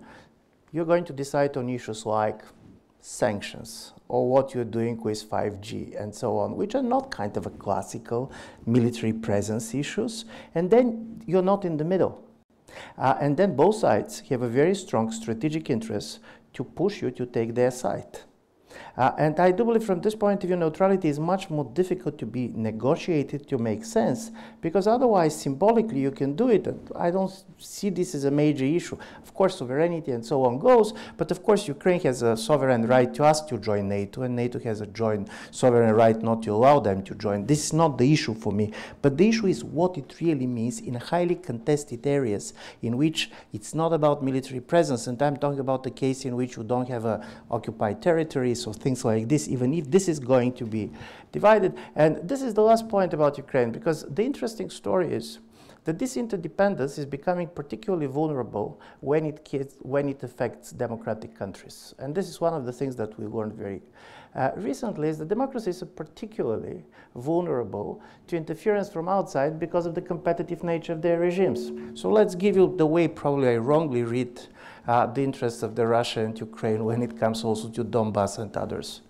you're going to decide on issues like sanctions, or what you're doing with 5G and so on, which are not kind of a classical military presence issues, and then you're not in the middle. And then both sides have a very strong strategic interest to push you to take their side. And I do believe from this point of view, neutrality is much more difficult to be negotiated to make sense, because otherwise, symbolically, you can do it. And I don't see this as a major issue. Of course, sovereignty and so on goes, but of course, Ukraine has a sovereign right to ask to join NATO, and NATO has a sovereign right not to allow them to join. This is not the issue for me, but the issue is what it really means in highly contested areas in which it's not about military presence, and I'm talking about the case in which you don't have occupied territories or things like this, even if this is going to be divided. And this is the last point about Ukraine, because the interesting story is that this interdependence is becoming particularly vulnerable when it affects democratic countries. And this is one of the things that we learned very recently, is that democracies are particularly vulnerable to interference from outside because of the competitive nature of their regimes. So let's give you the way probably I wrongly read the interests of the Russia and Ukraine when it comes also to Donbass and others.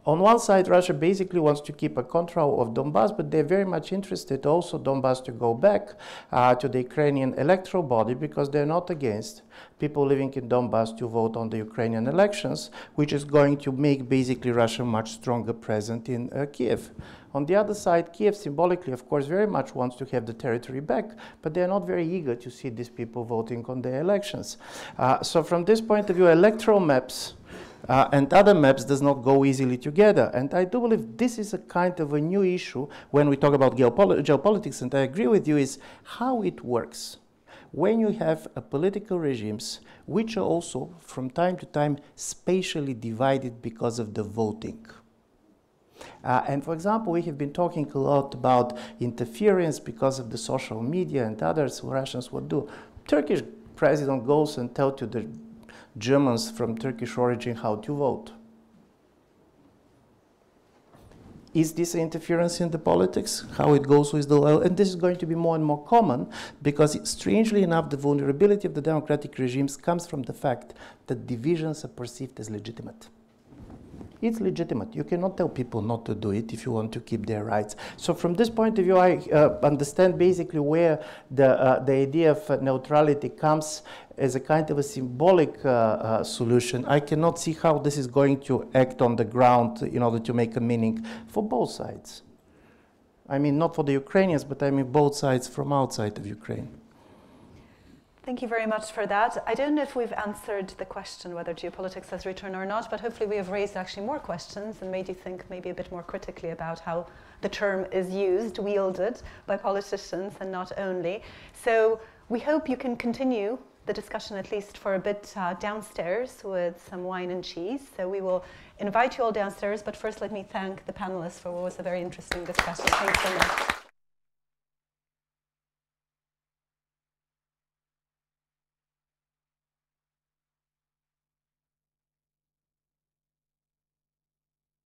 On one side, Russia basically wants to keep a control of Donbass, but they're very much interested also Donbass to go back to the Ukrainian electoral body, because they're not against people living in Donbass to vote on the Ukrainian elections, which is going to make basically Russia much stronger present in Kiev. On the other side, Kiev symbolically, of course, very much wants to have the territory back, but they're not very eager to see these people voting on their elections. So from this point of view, electoral maps and other maps does not go easily together. And I do believe this is a kind of a new issue when we talk about geopolitics, and I agree with you, is how it works when you have political regimes which are also from time to time spatially divided because of the voting. And for example, we have been talking a lot about interference because of the social media and others Russians would do. Turkish president goes and tells to the Germans from Turkish origin how to vote. Is this interference in the politics? How it goes with the law? And this is going to be more and more common, because strangely enough, the vulnerability of the democratic regimes comes from the fact that divisions are perceived as legitimate. It's legitimate. You cannot tell people not to do it if you want to keep their rights. So from this point of view, I understand basically where the idea of neutrality comes as a kind of a symbolic solution. I cannot see how this is going to act on the ground in order to make a meaning for both sides. I mean, not for the Ukrainians, but I mean both sides from outside of Ukraine. Thank you very much for that. I don't know if we've answered the question whether geopolitics has returned or not, but hopefully we have raised actually more questions and made you think maybe a bit more critically about how the term is used, wielded by politicians and not only. So we hope you can continue the discussion at least for a bit downstairs with some wine and cheese. So we will invite you all downstairs, but first let me thank the panelists for what was a very interesting discussion. Thanks so much.